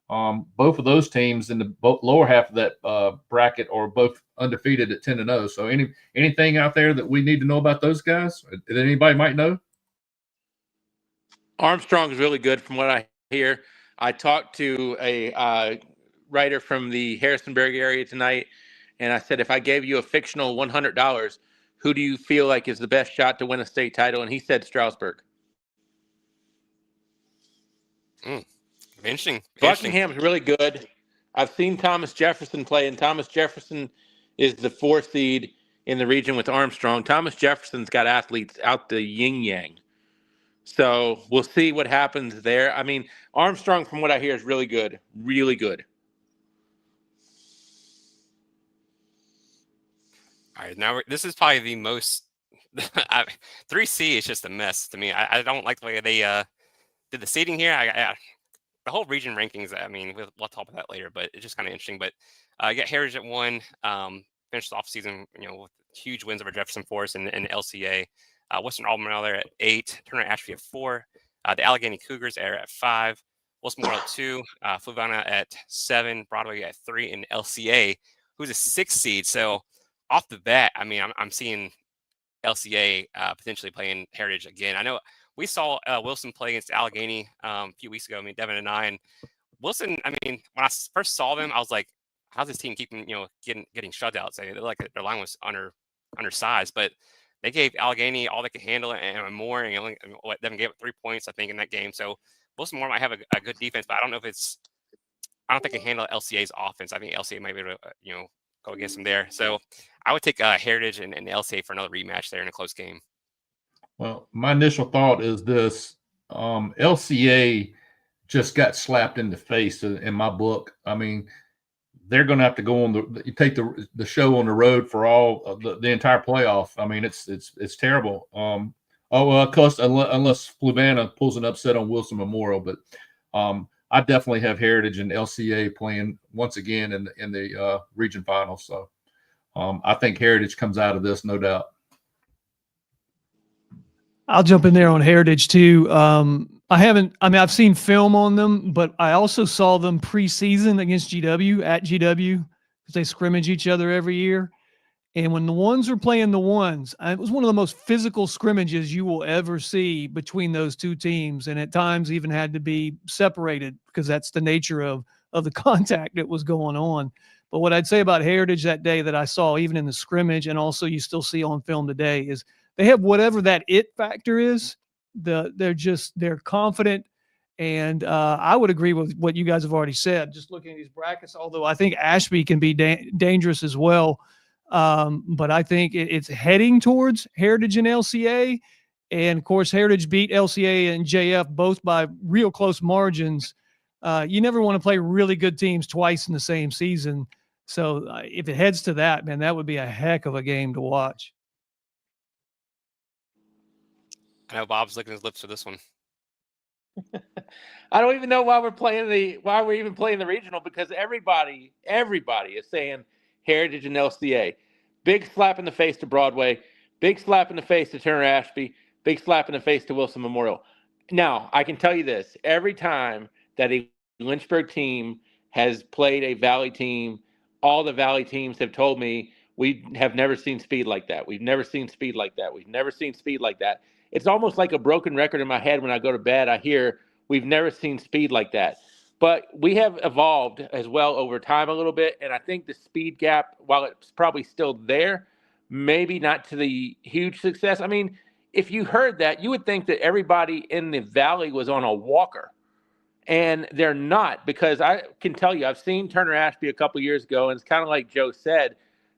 Both of those teams in the lower half of that bracket are both undefeated at 10-0. So anything out there that we need to know about those guys that anybody might know? Armstrong is really good from what I hear. I talked to a writer from the Harrisonburg area tonight, and I said, if I gave you a fictional $100, who do you feel like is the best shot to win a state title? And he said Strasburg. Interesting. Buckingham's really good. I've seen Thomas Jefferson play, and Thomas Jefferson is the 4th seed in the region with Armstrong. Thomas Jefferson's got athletes out the yin-yang. So we'll see what happens there. I mean, Armstrong, from what I hear, is really good. Really good. All right, now this is probably the most 3C is just a mess to me. I don't like the way they did the seating here. The whole region rankings. I mean, we'll talk about that later, but it's just kind of interesting. But you got Heritage at 1, finished off season, with huge wins over Jefferson Forest and LCA. Western Albemarle there at 8, Turner Ashby at 4, the Allegheny Cougars are at 5, Wilson Memorial at 2, Fluvanna at 7, Broadway at 3, and LCA, who's a 6th seed. So off the bat, I mean, I'm seeing LCA potentially playing Heritage again. I know we saw Wilson play against Allegheny a few weeks ago. I mean, Devin and I, and Wilson. I mean, when I first saw them, I was like, "How's this team keeping getting shutouts?" They like their line was undersized, but they gave Allegheny all they could handle and more, and only Devin gave up 3 points, I think, in that game. So Wilson Moore might have a good defense, but I don't know if I don't think they can handle LCA's offense. I think LCA might be able to go against them there. So I would take Heritage and LCA for another rematch there in a close game. Well, my initial thought is this: LCA just got slapped in the face in my book. I mean, they're going to have to go on you take the show on the road for all of the entire playoff. I mean, it's terrible. Unless Fluvanna pulls an upset on Wilson Memorial, but I definitely have Heritage and LCA playing once again in the region finals. So I think Heritage comes out of this, no doubt. I'll jump in there on Heritage too. I've seen film on them, but I also saw them preseason against GW at GW because they scrimmage each other every year. And when the ones were playing the ones, it was one of the most physical scrimmages you will ever see between those two teams. And at times even had to be separated because that's the nature of the contact that was going on. But what I'd say about Heritage that day that I saw even in the scrimmage, and also you still see on film today, is they have whatever that it factor is. They're confident. And I would agree with what you guys have already said, just looking at these brackets, although I think Ashby can be dangerous as well. But I think it's heading towards Heritage and LCA. And of course, Heritage beat LCA and JF both by real close margins. You never want to play really good teams twice in the same season. So if it heads to that, man, that would be a heck of a game to watch. I know Bob's licking his lips for this one. I don't even know why we're even playing the regional, because everybody is saying Heritage and LCA. Big slap in the face to Broadway, big slap in the face to Turner Ashby, big slap in the face to Wilson Memorial. Now, I can tell you this, every time that a Lynchburg team has played a Valley team, all the Valley teams have told me, we have never seen speed like that. We've never seen speed like that. We've never seen speed like that. It's almost like a broken record in my head when I go to bed. I hear, we've never seen speed like that. But we have evolved as well over time a little bit. And I think the speed gap, while it's probably still there, maybe not to the huge success. I mean, if you heard that, you would think that everybody in the Valley was on a walker. And they're not, because I can tell you, I've seen Turner Ashby a couple years ago, and it's kind of like Joe said,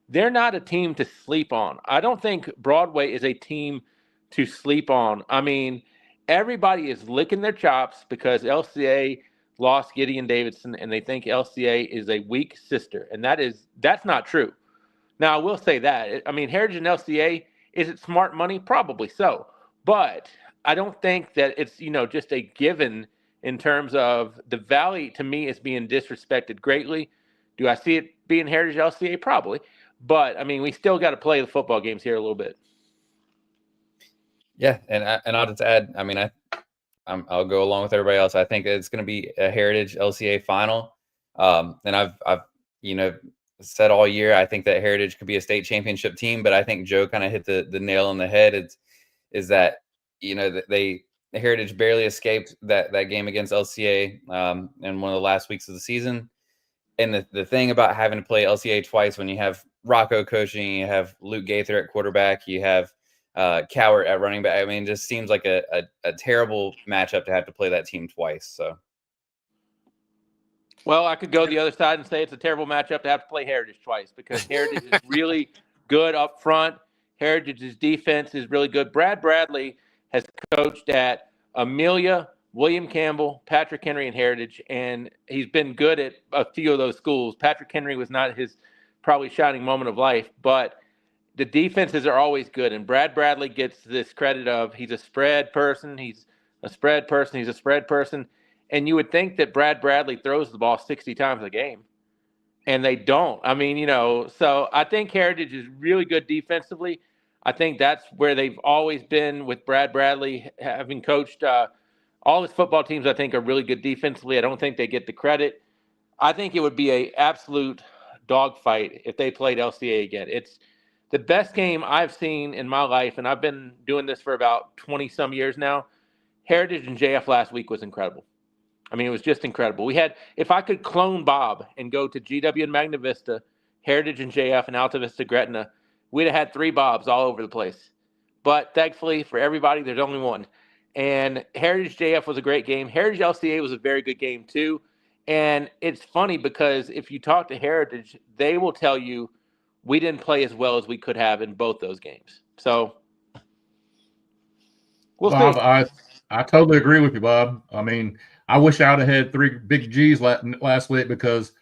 they're not a team to sleep on. I don't think Broadway is a team to sleep on. I mean, everybody is licking their chops because LCA lost Gideon Davidson, and they think LCA is a weak sister, and that's not true. Now, I will say that. I mean, Heritage and LCA, is it smart money? Probably so. But I don't think that it's, just a given in terms of the Valley, to me, is being disrespected greatly. Do I see it being Heritage LCA? Probably. But, I mean, we still got to play the football games here a little bit. Yeah, and I'll just add, I mean, I'll go along with everybody else. I think it's going to be a Heritage LCA final. And I've said all year, I think that Heritage could be a state championship team, but I think Joe kind of hit the nail on the head. Is that, Heritage barely escaped that game against LCA in one of the last weeks of the season. And the thing about having to play LCA twice, when you have Rocco coaching, you have Luke Gaither at quarterback, you have Cowart at running back. I mean, it just seems like a terrible matchup to have to play that team twice. So, well, I could go the other side and say it's a terrible matchup to have to play Heritage twice, because Heritage is really good up front. Heritage's defense is really good. Brad Bradley has coached at Amelia, William Campbell, Patrick Henry, and Heritage, and he's been good at a few of those schools. Patrick Henry was not his probably shining moment of life, but the defenses are always good, and Brad Bradley gets this credit of he's a spread person, and you would think that Brad Bradley throws the ball 60 times a game, and they don't. I mean, so I think Heritage is really good defensively. I think that's where they've always been with Brad Bradley, having coached all his football teams. I think are really good defensively. I don't think they get the credit. I think it would be an absolute dogfight if they played LCA again. It's the best game I've seen in my life, and I've been doing this for about 20-some years now. Heritage and JF last week was incredible. I mean, it was just incredible. If I could clone Bob and go to GW and Magna Vista, Heritage and JF, and Alta Vista Gretna, we'd have had 3 Bobs all over the place. But thankfully for everybody, there's only one. And Heritage JF was a great game. Heritage LCA was a very good game too. And it's funny because if you talk to Heritage, they will tell you we didn't play as well as we could have in both those games. So we'll Bob, see. I totally agree with you, Bob. I mean, I wish I would have had 3 big G's last week, because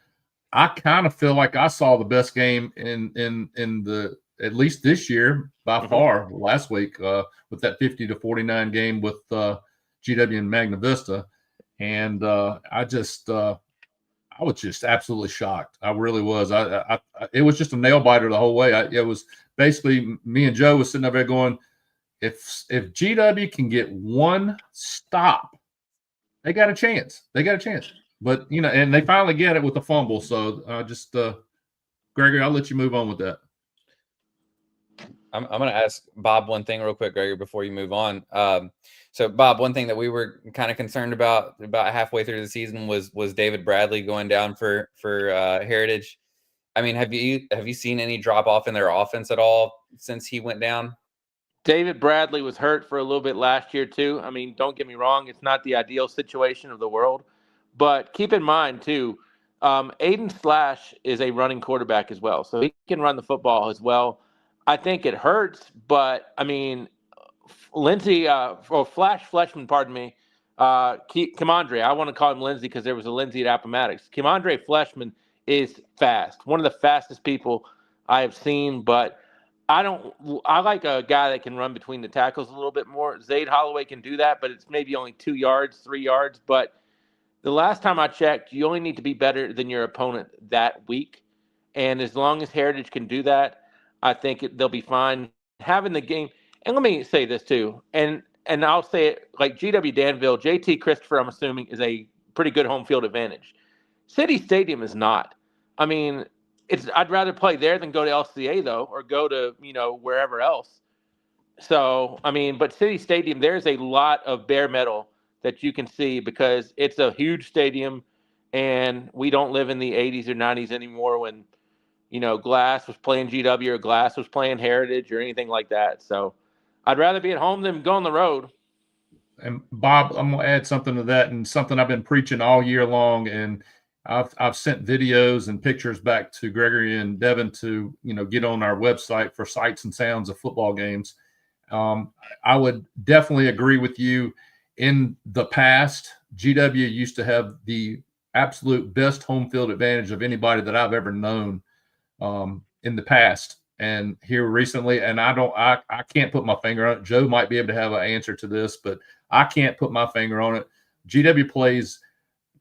I kind of feel like I saw the best game in the at least this year by far last week with that 50-49 game with GW and Magna Vista, and I was just absolutely shocked. I really was. It was just a nail biter the whole way. It was basically me and Joe was sitting up there going, if GW can get one stop, they got a chance. They got a chance. But and they finally get it with the fumble. So Gregory, I'll let you move on with that. I'm going to ask Bob one thing real quick, Gregory, before you move on. So, Bob, one thing that we were kind of concerned about halfway through the season was David Bradley going down for Heritage. I mean, have you seen any drop off in their offense at all since he went down? David Bradley was hurt for a little bit last year too. I mean, don't get me wrong; it's not the ideal situation of the world, but keep in mind too, Aiden Slash is a running quarterback as well, so he can run the football as well. I think it hurts, but I mean, Lindsey, Flash Fleshman, pardon me, Kimandre. I want to call him Lindsey because there was a Lindsey at Appomattox. Kimandre Fleshman is fast, one of the fastest people I have seen. But I like a guy that can run between the tackles a little bit more. Zayd Holloway can do that, but it's maybe only 2 yards, 3 yards. But the last time I checked, you only need to be better than your opponent that week. And as long as Heritage can do that, I think they'll be fine. Having the game, and let me say this too, and I'll say it like GW Danville, JT Christopher, I'm assuming, is a pretty good home field advantage. City Stadium is not. I mean, I'd rather play there than go to LCA though, or go to wherever else. So I mean, but City Stadium, there's a lot of bare metal that you can see because it's a huge stadium, and we don't live in the 80s or 90s anymore when Glass was playing GW or Glass was playing Heritage or anything like that. So I'd rather be at home than go on the road. And Bob, I'm going to add something to that, and something I've been preaching all year long. And I've sent videos and pictures back to Gregory and Devin to get on our website for sights and sounds of football games. I would definitely agree with you. In the past, GW used to have the absolute best home field advantage of anybody that I've ever known in the past. And here recently, and I can't put my finger on it. Joe might be able to have an answer to this, but I can't put my finger on it. GW plays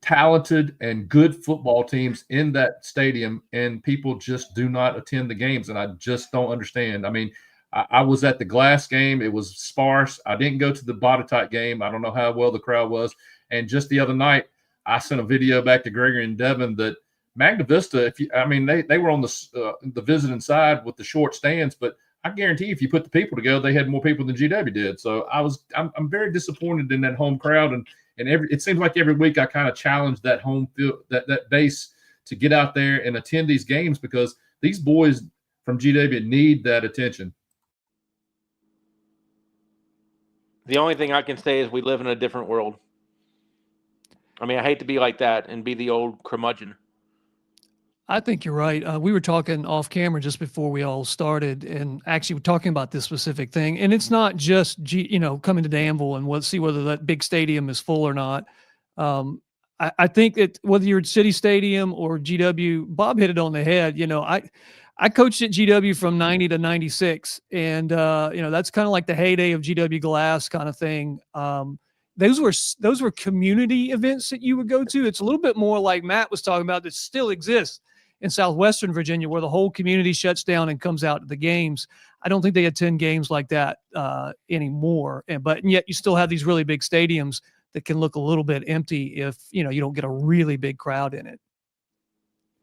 talented and good football teams in that stadium, and people just do not attend the games, and I just don't understand. I mean, I was at the Glass game. It was sparse. I didn't go to the Botetourt game. I don't know how well the crowd was. And just the other night, I sent a video back to Gregory and Devin that Magna Vista, they were on the visiting side with the short stands, but I guarantee if you put the people together, they had more people than GW did. So I'm very disappointed in that home crowd, and it seems like every week I kind of challenge that home field, that base, to get out there and attend these games because these boys from GW need that attention. The only thing I can say is we live in a different world. I mean, I hate to be like that and be the old curmudgeon. I think you're right. We were talking off camera just before we all started, and actually we're talking about this specific thing. And it's not just coming to Danville and see whether that big stadium is full or not. I think that whether you're at City Stadium or GW, Bob hit it on the head. I coached at GW from 90 to 96, and that's kind of like the heyday of GW Glass kind of thing. Those were community events that you would go to. It's a little bit more like Matt was talking about that still exists in Southwestern Virginia, where the whole community shuts down and comes out to the games. I don't think they attend games like that anymore. But yet you still have these really big stadiums that can look a little bit empty if you don't get a really big crowd in it.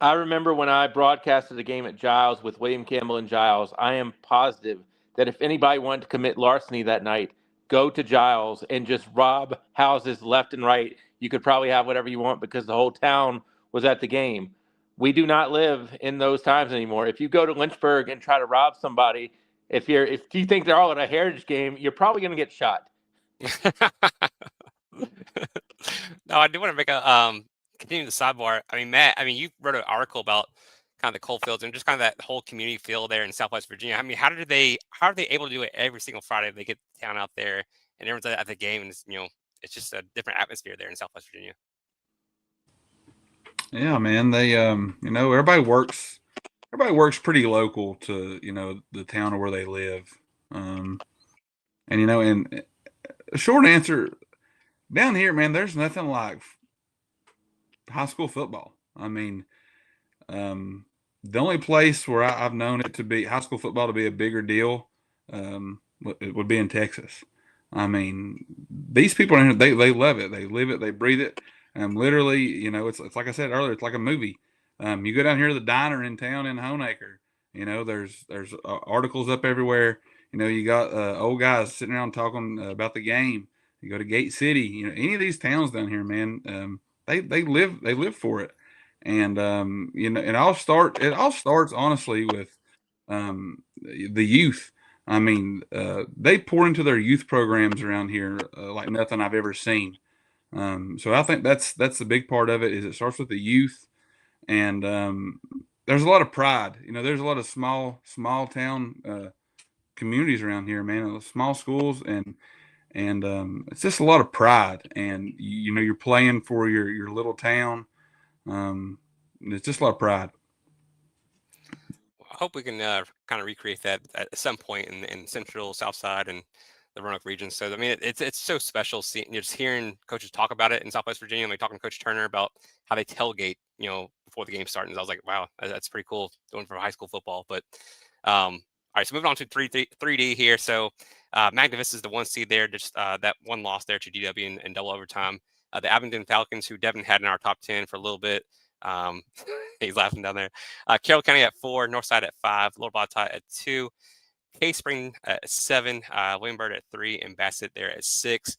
I remember when I broadcasted the game at Giles with William Campbell and Giles, I am positive that if anybody wanted to commit larceny that night, go to Giles and just rob houses left and right. You could probably have whatever you want because the whole town was at the game. We do not live in those times anymore. If you go to Lynchburg and try to rob somebody, if you think they're all at a Heritage game, you're probably going to get shot. No, I do want to make a continue the sidebar. I mean, Matt, you wrote an article about kind of the coal fields and just kind of that whole community feel there in Southwest Virginia. I mean, how are they able to do it every single Friday? They get the town out there and everyone's at the game, and it's just a different atmosphere there in Southwest Virginia. Yeah, man. They, everybody works pretty local to, the town or where they live. And a short answer down here, man, there's nothing like high school football. I mean, the only place where I've known it to be high school football to be a bigger deal, it would be in Texas. I mean, these people in here, they love it. They live it. They breathe it. Literally, it's like I said earlier, it's like a movie. You go down here to the diner in town in Honeacre, there's articles up everywhere. You got old guys sitting around talking about the game. You go to Gate City, any of these towns down here, man, they live for it. And it all starts honestly with the youth. I mean, they pour into their youth programs around here like nothing I've ever seen. So I think that's the big part of it. Is it starts with the youth, and there's a lot of pride. There's a lot of small town communities around here, man. Small schools, and it's just a lot of pride. And you're playing for your little town. It's just a lot of pride. I hope we can kind of recreate that at some point in Central, South Side, and the Roanoke region. So I mean, it's so special seeing, just hearing coaches talk about it in Southwest Virginia. Like talking to Coach Turner about how they tailgate, before the game starts. And I was like, wow, that's pretty cool doing for high school football. But all right, so moving on to 3D here. So Magna Vista is the 1 seed there. Just that one loss there to GW in double overtime. The Abingdon Falcons, who Devin had in our top 10 for a little bit. He's laughing down there. Carroll County at 4, Northside at 5, Little Bottot at 2, K-Spring at 7, William Byrd at 3, and Bassett there at 6.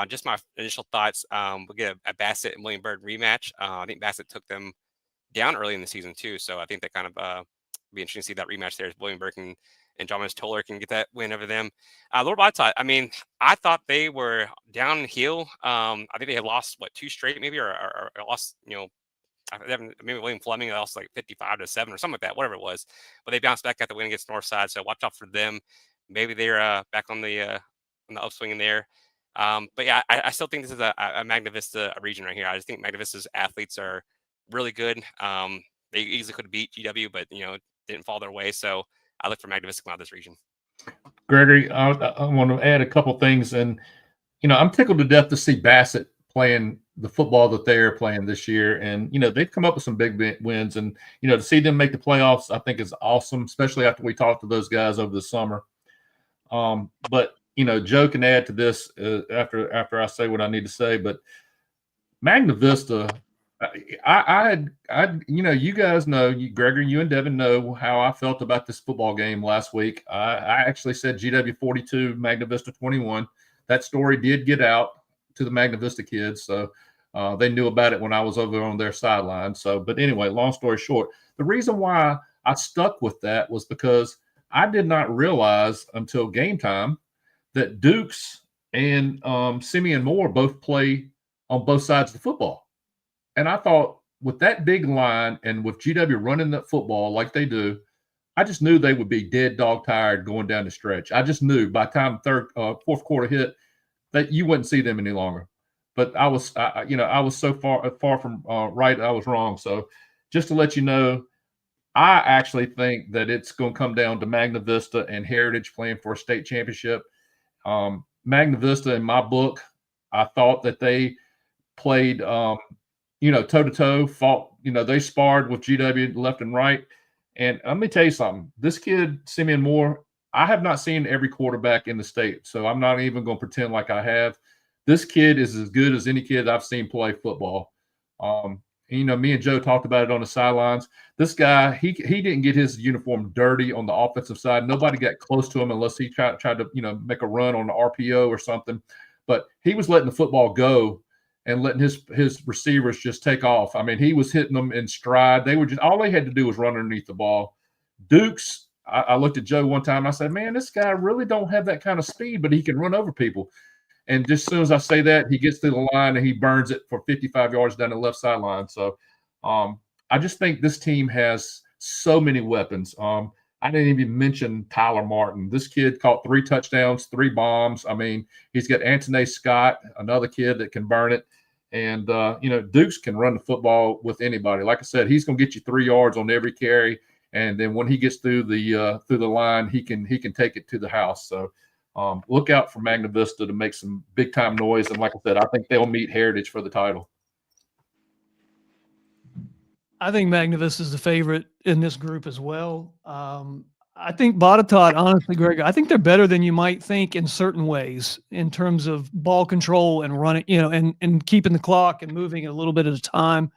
Just my initial thoughts. We'll get a Bassett and William Byrd rematch. I think Bassett took them down early in the season too, so I think that kind of be interesting to see that rematch there. William Byrd and John Toller can get that win over them. Little Bottot, I mean, I thought they were downhill. I think they had lost 2 straight maybe, or lost, maybe William Fleming lost like 55-7 or something like that, whatever it was. But they bounced back at the win against Northside, so watch out for them. Maybe they're back on the upswing in there. But yeah, I still think this is a Magna Vista region right here. I just think Magna Vista's athletes are really good. They easily could have beat GW, but didn't fall their way. So I look for Magna Vista to come out of this region. Gregory, I want to add a couple things, and I'm tickled to death to see Bassett playing the football that they are playing this year. And, they've come up with some big wins. And, to see them make the playoffs, I think is awesome, especially after we talked to those guys over the summer. But, Joe can add to this after I say what I need to say. But Magna Vista, you guys know, Gregory, you and Devin know how I felt about this football game last week. I actually said GW 42, Magna Vista 21. That story did get out to the Magna Vista kids, so they knew about it when I was over on their sideline. So, but anyway, long story short, the reason why I stuck with that was because I did not realize until game time that Dukes and Simeon Moore both play on both sides of the football. And I thought with that big line and with GW running that football like they do, I just knew they would be dead dog tired going down the stretch. I just knew by the time fourth quarter hit that you wouldn't see them any longer. But I was so far from right. I was wrong. So just to let you know, I actually think that it's going to come down to Magna Vista and Heritage playing for a state championship. Magna Vista, in my book, I thought that they played, toe-to-toe, fought, they sparred with GW left and right. And let me tell you something. This kid, Simeon Moore, I have not seen every quarterback in the state, so I'm not even going to pretend like I have. This kid is as good as any kid I've seen play football. Me and Joe talked about it on the sidelines. This guy, he didn't get his uniform dirty on the offensive side. Nobody got close to him unless he tried to, make a run on the RPO or something. But he was letting the football go and letting his receivers just take off. I mean, he was hitting them in stride. All they had to do was run underneath the ball. Dukes, I looked at Joe one time. I said, man, this guy really don't have that kind of speed, but he can run over people. And just as soon as I say that, he gets to the line and he burns it for 55 yards down the left sideline. So I just think this team has so many weapons. I didn't even mention Tyler Martin. This kid caught 3 touchdowns, 3 bombs. I mean, he's got Anthony Scott, another kid that can burn it. And Dukes can run the football with anybody. Like I said, he's going to get you 3 yards on every carry, and then when he gets through the line, he can take it to the house. So look out for Magna Vista to make some big time noise. And like I said, I think they'll meet Heritage for the title. I think Magna Vista is the favorite in this group as well. I think Botetourt, honestly, Greg, I think they're better than you might think in certain ways in terms of ball control and running, and keeping the clock and moving it a little bit at a time.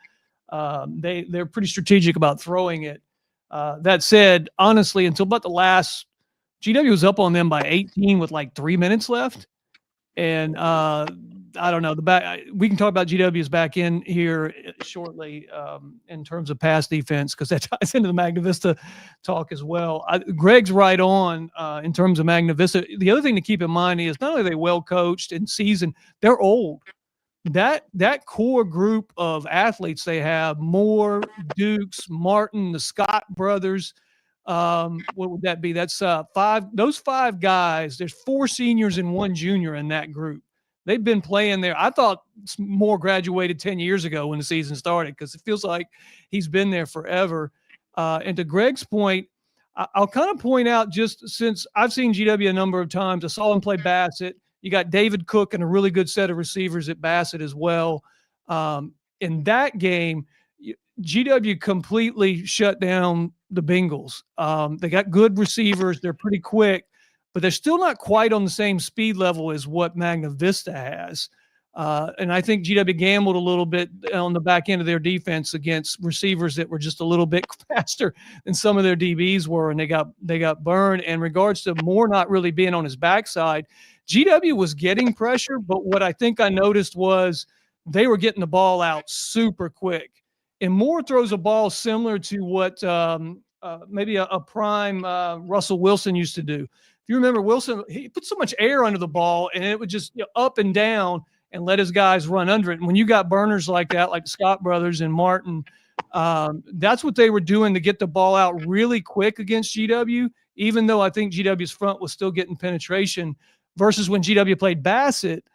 They're pretty strategic about throwing it. That said, honestly, until about the last, GW was up on them by 18 with like 3 minutes left. And I don't know. We can talk about GW's back in here shortly in terms of pass defense, because that ties into the Magna Vista talk as well. Greg's right on in terms of Magna Vista. The other thing to keep in mind is not only are they well coached and seasoned, they're old. That core group of athletes they have, Moore, Dukes, Martin, the Scott brothers. What would that be? That's 5. Those 5 guys. There's 4 seniors and 1 junior in that group. They've been playing there. I thought Moore graduated 10 years ago when the season started, because it feels like he's been there forever. And to Greg's point, I'll kind of point out, just since I've seen GW a number of times, I saw him play Bassett. You got David Cook and a really good set of receivers at Bassett as well. In that game, GW completely shut down the Bengals. They got good receivers. They're pretty quick, but they're still not quite on the same speed level as what Magna Vista has. And I think GW gambled a little bit on the back end of their defense against receivers that were just a little bit faster than some of their DBs were, and they got burned. In regards to Moore not really being on his backside, GW was getting pressure, but what I think I noticed was they were getting the ball out super quick. And Moore throws a ball similar to what maybe a prime Russell Wilson used to do. If you remember Wilson, he put so much air under the ball, and it would just up and down and let his guys run under it. And when you got burners like that, like the Scott brothers and Martin, that's what they were doing to get the ball out really quick against GW, even though I think GW's front was still getting penetration, versus when GW played Bassett.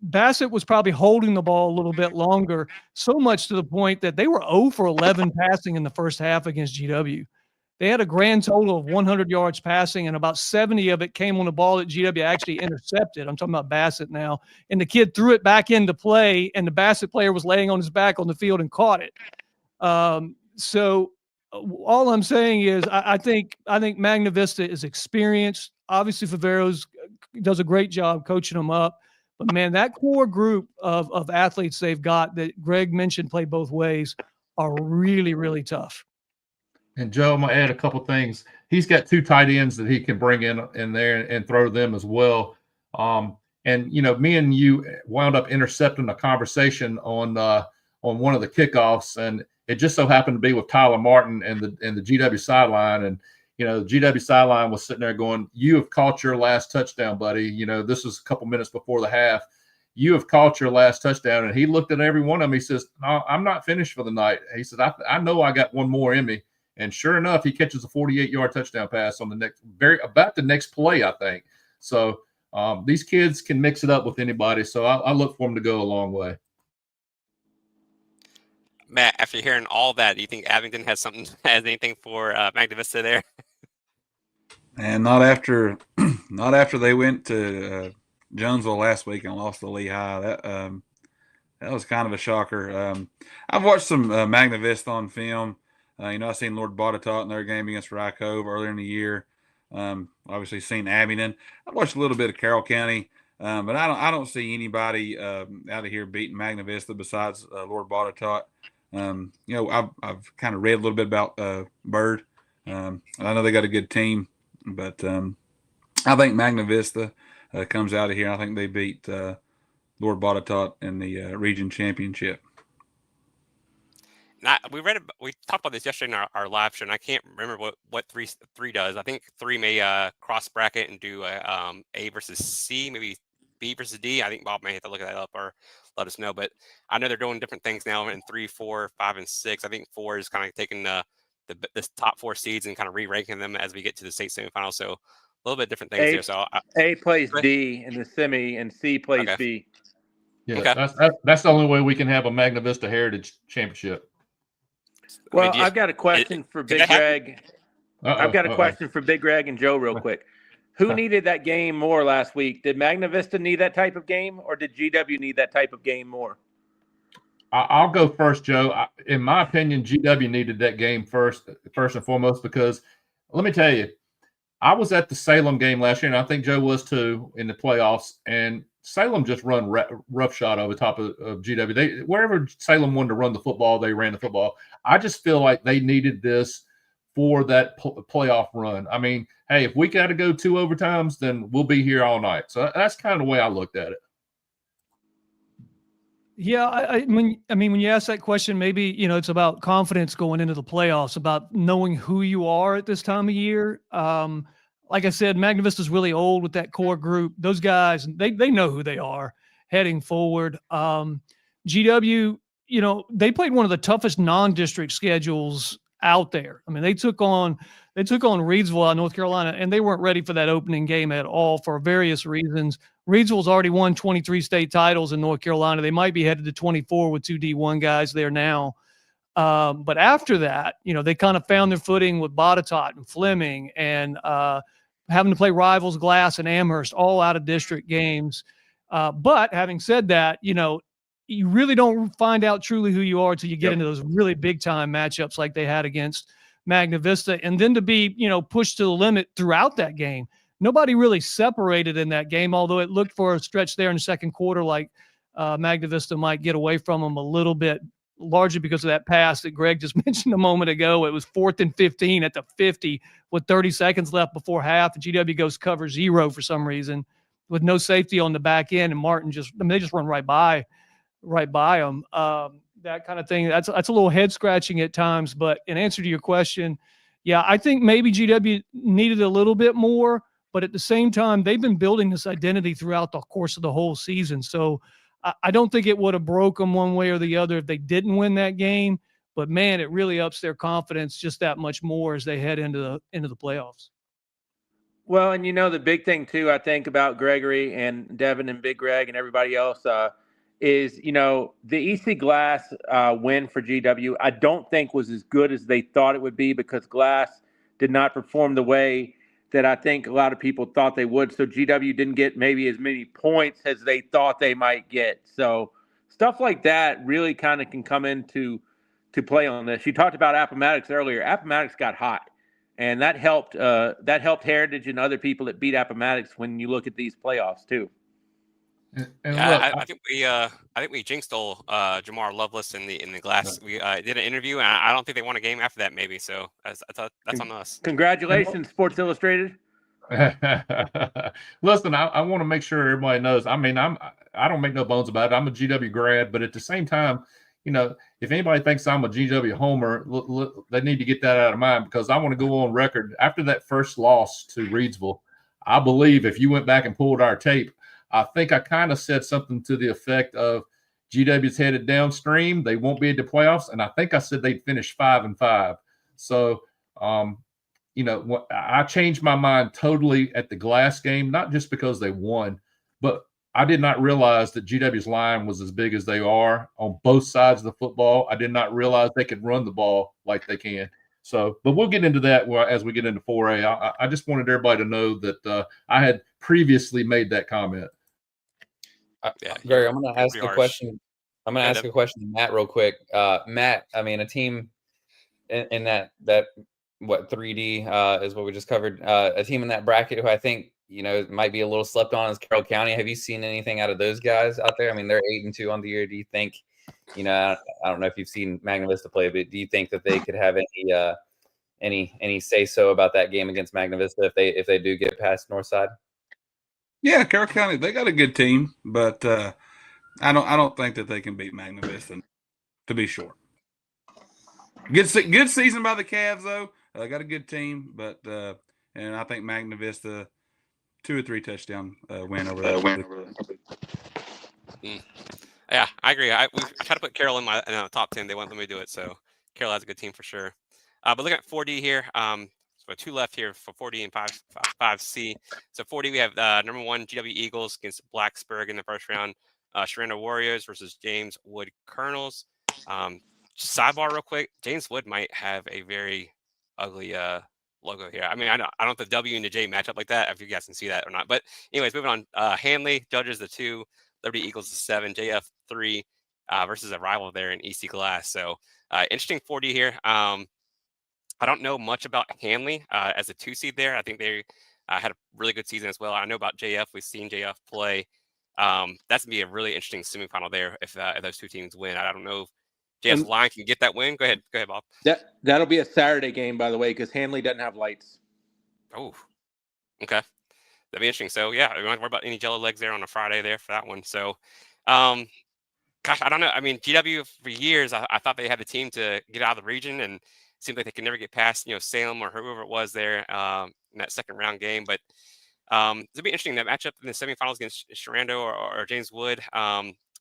Bassett was probably holding the ball a little bit longer, so much to the point that they were 0 for 11 passing in the first half against GW. They had a grand total of 100 yards passing, and about 70 of it came on the ball that GW actually intercepted. I'm talking about Bassett now. And the kid threw it back into play, and the Bassett player was laying on his back on the field and caught it. So all I'm saying is I think Magna Vista is experienced. Obviously, Faveros does a great job coaching them up. But, man, that core group of athletes they've got that Greg mentioned play both ways are really, really tough. And Joe, I'm gonna add a couple things. He's got 2 tight ends that he can bring in there and throw them as well. And me and you wound up intercepting a conversation on one of the kickoffs, and it just so happened to be with Tyler Martin and the GW sideline. And the GW sideline was sitting there going, "You have caught your last touchdown, buddy." This was a couple minutes before the half. "You have caught your last touchdown." And he looked at every one of them. He says, "No, I'm not finished for the night." He said, I know I got one more in me. And sure enough, he catches a 48-yard touchdown pass on about the next play, I think. So these kids can mix it up with anybody. So I look for them to go a long way. Matt, after hearing all that, do you think Abingdon has anything for Magna Vista there? And not after they went to Jonesville last week and lost to Lehigh. That was kind of a shocker. I've watched some Magna Vista on film. I've seen Lord Botetourt in their game against Rye Cove earlier in the year. Obviously seen Abingdon. I've watched a little bit of Carroll County, but I don't see anybody out of here beating Magna Vista besides Lord Botetourt. I've kind of read a little bit about Bird. I know they got a good team, but I think Magna Vista comes out of here. I think they beat Lord Botetourt in the region championship. We talked about this yesterday in our live show, and I can't remember what three does. I think 3 may cross bracket and do A versus C, maybe B versus D. I think Bob may have to look that up or let us know. But I know they're doing different things now in 3, 4, 5, and 6. I think 4 is kind of taking the top 4 seeds and kind of re-ranking them as we get to the state semifinals. So a little bit different things there. So A plays D in the semi, and C plays B. Yeah, Okay. that's the only way we can have a Magna Vista Heritage Championship. Well, do you- I've got a question for could Big that happen? Greg. Uh-oh, I've got a uh-oh. question for Big Greg and Joe real quick. Who needed that game more last week? Did Magna Vista need that type of game, or did GW need that type of game more? I'll go first, Joe. In my opinion, GW needed that game first and foremost, because let me tell you, I was at the Salem game last year, and I think Joe was too, in the playoffs, and Salem just run roughshod over top of GW. Wherever Salem wanted to run the football, they ran the football. I just feel like they needed this for that playoff run. I mean, hey, if we got to go 2 overtimes, then we'll be here all night. So that's kind of the way I looked at it. Yeah, I mean, when you ask that question, maybe, it's about confidence going into the playoffs, about knowing who you are at this time of year. Like I said, Magna Vista's really old with that core group. Those guys, they know who they are heading forward. GW, they played one of the toughest non-district schedules out there. I mean, they took on Reidsville out of North Carolina, and they weren't ready for that opening game at all for various reasons. Reidsville's already won 23 state titles in North Carolina. They might be headed to 24 with 2 D1 guys there now. But after that, they kind of found their footing with Botetourt and Fleming, and having to play rivals Glass and Amherst, all out of district games. But having said that, you really don't find out truly who you are until you get into those really big time matchups like they had against Magna Vista. And then to be, pushed to the limit throughout that game. Nobody really separated in that game, although it looked for a stretch there in the second quarter like Magna Vista might get away from them a little bit, largely because of that pass that Greg just mentioned a moment ago. It was 4th and 15 at the 50 with 30 seconds left before half. And GW goes cover 0 for some reason with no safety on the back end. And Martin they just run right by them. That kind of thing. That's a little head scratching at times. But in answer to your question, yeah, I think maybe GW needed a little bit more. But at the same time, they've been building this identity throughout the course of the whole season. So I don't think it would have broke them one way or the other if they didn't win that game. But man, it really ups their confidence just that much more as they head into the playoffs. Well, and the big thing too, I think about Gregory and Devin and Big Greg and everybody else is the EC Glass win for GW. I don't think was as good as they thought it would be because Glass did not perform the way that I think a lot of people thought they would. So GW didn't get maybe as many points as they thought they might get. So stuff like that really kind of can come into play on this. You talked about Appomattox earlier. Appomattox got hot, and that helped Heritage and other people that beat Appomattox when you look at these playoffs too. And Yeah, look, I think we jinxed Jamar Lovelace in the Glass. We did an interview, and I don't think they won a game after that. Maybe so. That's on us. Congratulations, Sports Illustrated. Listen, I want to make sure everybody knows. I mean, I don't make no bones about it. I'm a GW grad, but at the same time, if anybody thinks I'm a GW homer, they need to get that out of mind because I want to go on record after that first loss to Reidsville. I believe if you went back and pulled our tape, I think I kind of said something to the effect of GW's headed downstream. They won't be at the playoffs. And I think I said they'd finish 5-5. So, I changed my mind totally at the Glass game, not just because they won, but I did not realize that GW's line was as big as they are on both sides of the football. I did not realize they could run the ball like they can. So, but we'll get into that as we get into 4A. I just wanted everybody to know that I had previously made that comment. Greg, I'm going to ask a question. I'm going to ask a question to Matt real quick. Matt, I mean, a team in that 3D is what we just covered. A team in that bracket who I think might be a little slept on is Carroll County. Have you seen anything out of those guys out there? I mean, they're 8-2 on the year. Do you think? I don't know if you've seen Magna Vista play, but do you think that they could have any say so about that game against Magna Vista if they do get past Northside? Yeah, Carroll County, they got a good team, but I don't think that they can beat Magna Vista, to be sure. Good season by the Cavs though. They got a good team, but and I think Magna Vista 2 or 3 touchdown win over that. Yeah, I agree. I tried to put Carroll in the top 10. They won't let me do it. So Carroll has a good team for sure. But looking at 4D here, so 2 left here for 4D and 5C. So 4D, we have number 1 GW Eagles against Blacksburg in the first round. Sharando Warriors versus James Wood Colonels. Sidebar real quick, James Wood might have a very ugly logo here. I mean, I don't know if the W and the J match up like that, if you guys can see that or not. But anyways, moving on. Hanley Judges the 2, Liberty Eagles the 7, JF 3 versus a rival there in EC Glass. So interesting 4D here. I don't know much about Hanley as a 2 seed there. I think they had a really good season as well. I know about JF. We've seen JF play. That's gonna be a really interesting semifinal there if those two teams win. I don't know if JF's line can get that win. Go ahead, Bob. That'll be a Saturday game, by the way, because Hanley doesn't have lights. Oh, okay, that'd be interesting. So yeah, we don't worry about any jello legs there on a Friday there for that one. So, gosh, I don't know. I mean, GW for years, I thought they had a team to get out of the region, and it seemed like they could never get past, Salem or whoever it was there in that second round game. But it'll be interesting, that matchup in the semifinals against Sharando or James Wood.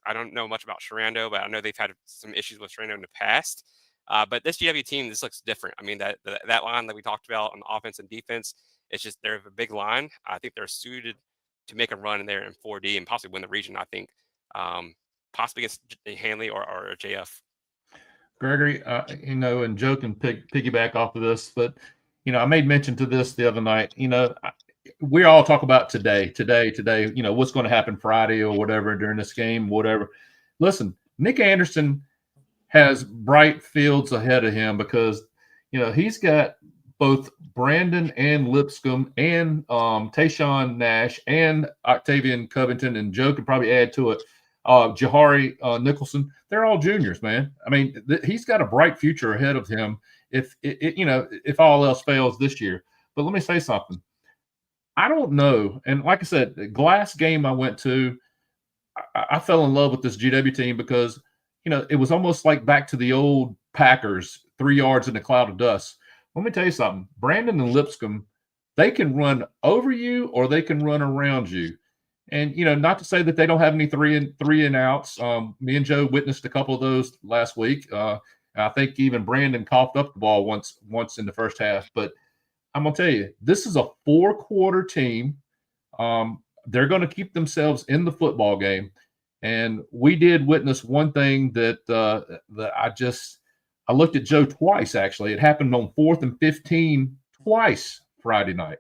I don't know much about Sharando, but I know they've had some issues with Sharando in the past. But this GW team, this looks different. I mean, that line that we talked about on offense and defense, it's just they're a big line. I think they're suited to make a run in there in 4D and possibly win the region, I think. Possibly against Hanley or JF. Gregory, and Joe can piggyback off of this, but, I made mention to this the other night. We all talk about today, what's going to happen Friday or whatever during this game, whatever. Listen, Nick Anderson has bright fields ahead of him because, he's got both Brandon and Lipscomb and Tayshawn Nash and Octavian Covington, and Joe could probably add to it. Jahari Nicholson, they're all juniors, man. I mean, he's got a bright future ahead of him if all else fails this year. But let me say something. I don't know. And like I said, the Glass game I went to, I fell in love with this GW team because, it was almost like back to the old Packers, 3 yards in a cloud of dust. Let me tell you something. Brandon and Lipscomb, they can run over you or they can run around you. And, not to say that they don't have any three and outs. Me and Joe witnessed a couple of those last week. I think even Brandon coughed up the ball once in the first half. But I'm going to tell you, this is a 4-quarter team. They're going to keep themselves in the football game. And we did witness one thing that I looked at Joe twice, actually. It happened on 4th and 15 twice Friday night.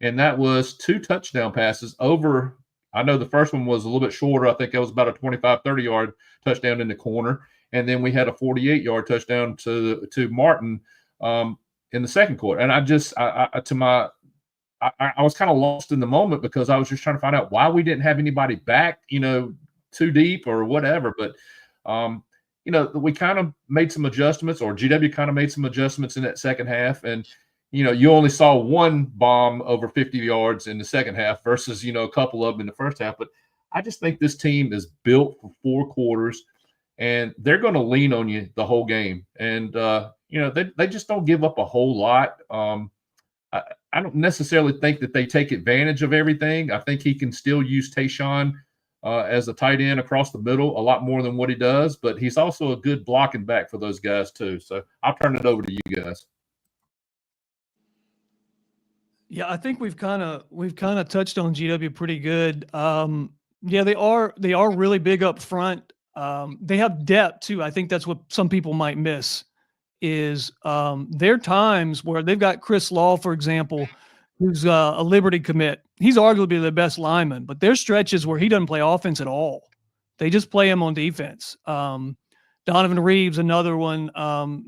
And that was 2 touchdown passes over. I know the first one was a little bit shorter. I think it was about a 25, 30-yard touchdown in the corner. And then we had a 48-yard touchdown to Martin in the second quarter. And I was kind of lost in the moment because I was just trying to find out why we didn't have anybody back, too deep or whatever. But, we kind of made some adjustments, or GW kind of made some adjustments in that second half. And, you only saw one bomb over 50 yards in the second half versus, a couple of them in the first half. But I just think this team is built for 4 quarters, and they're going to lean on you the whole game. And, they just don't give up a whole lot. I don't necessarily think that they take advantage of everything. I think he can still use Tayshawn as a tight end across the middle a lot more than what he does, but he's also a good blocking back for those guys too. So I'll turn it over to you guys. Yeah, I think we've kind of touched on GW pretty good. Yeah, they are really big up front. They have depth too. I think that's what some people might miss is there are times where they've got Chris Law, for example, who's a Liberty commit. He's arguably the best lineman, but there's stretches where he doesn't play offense at all. They just play him on defense. Donovan Reeves, another one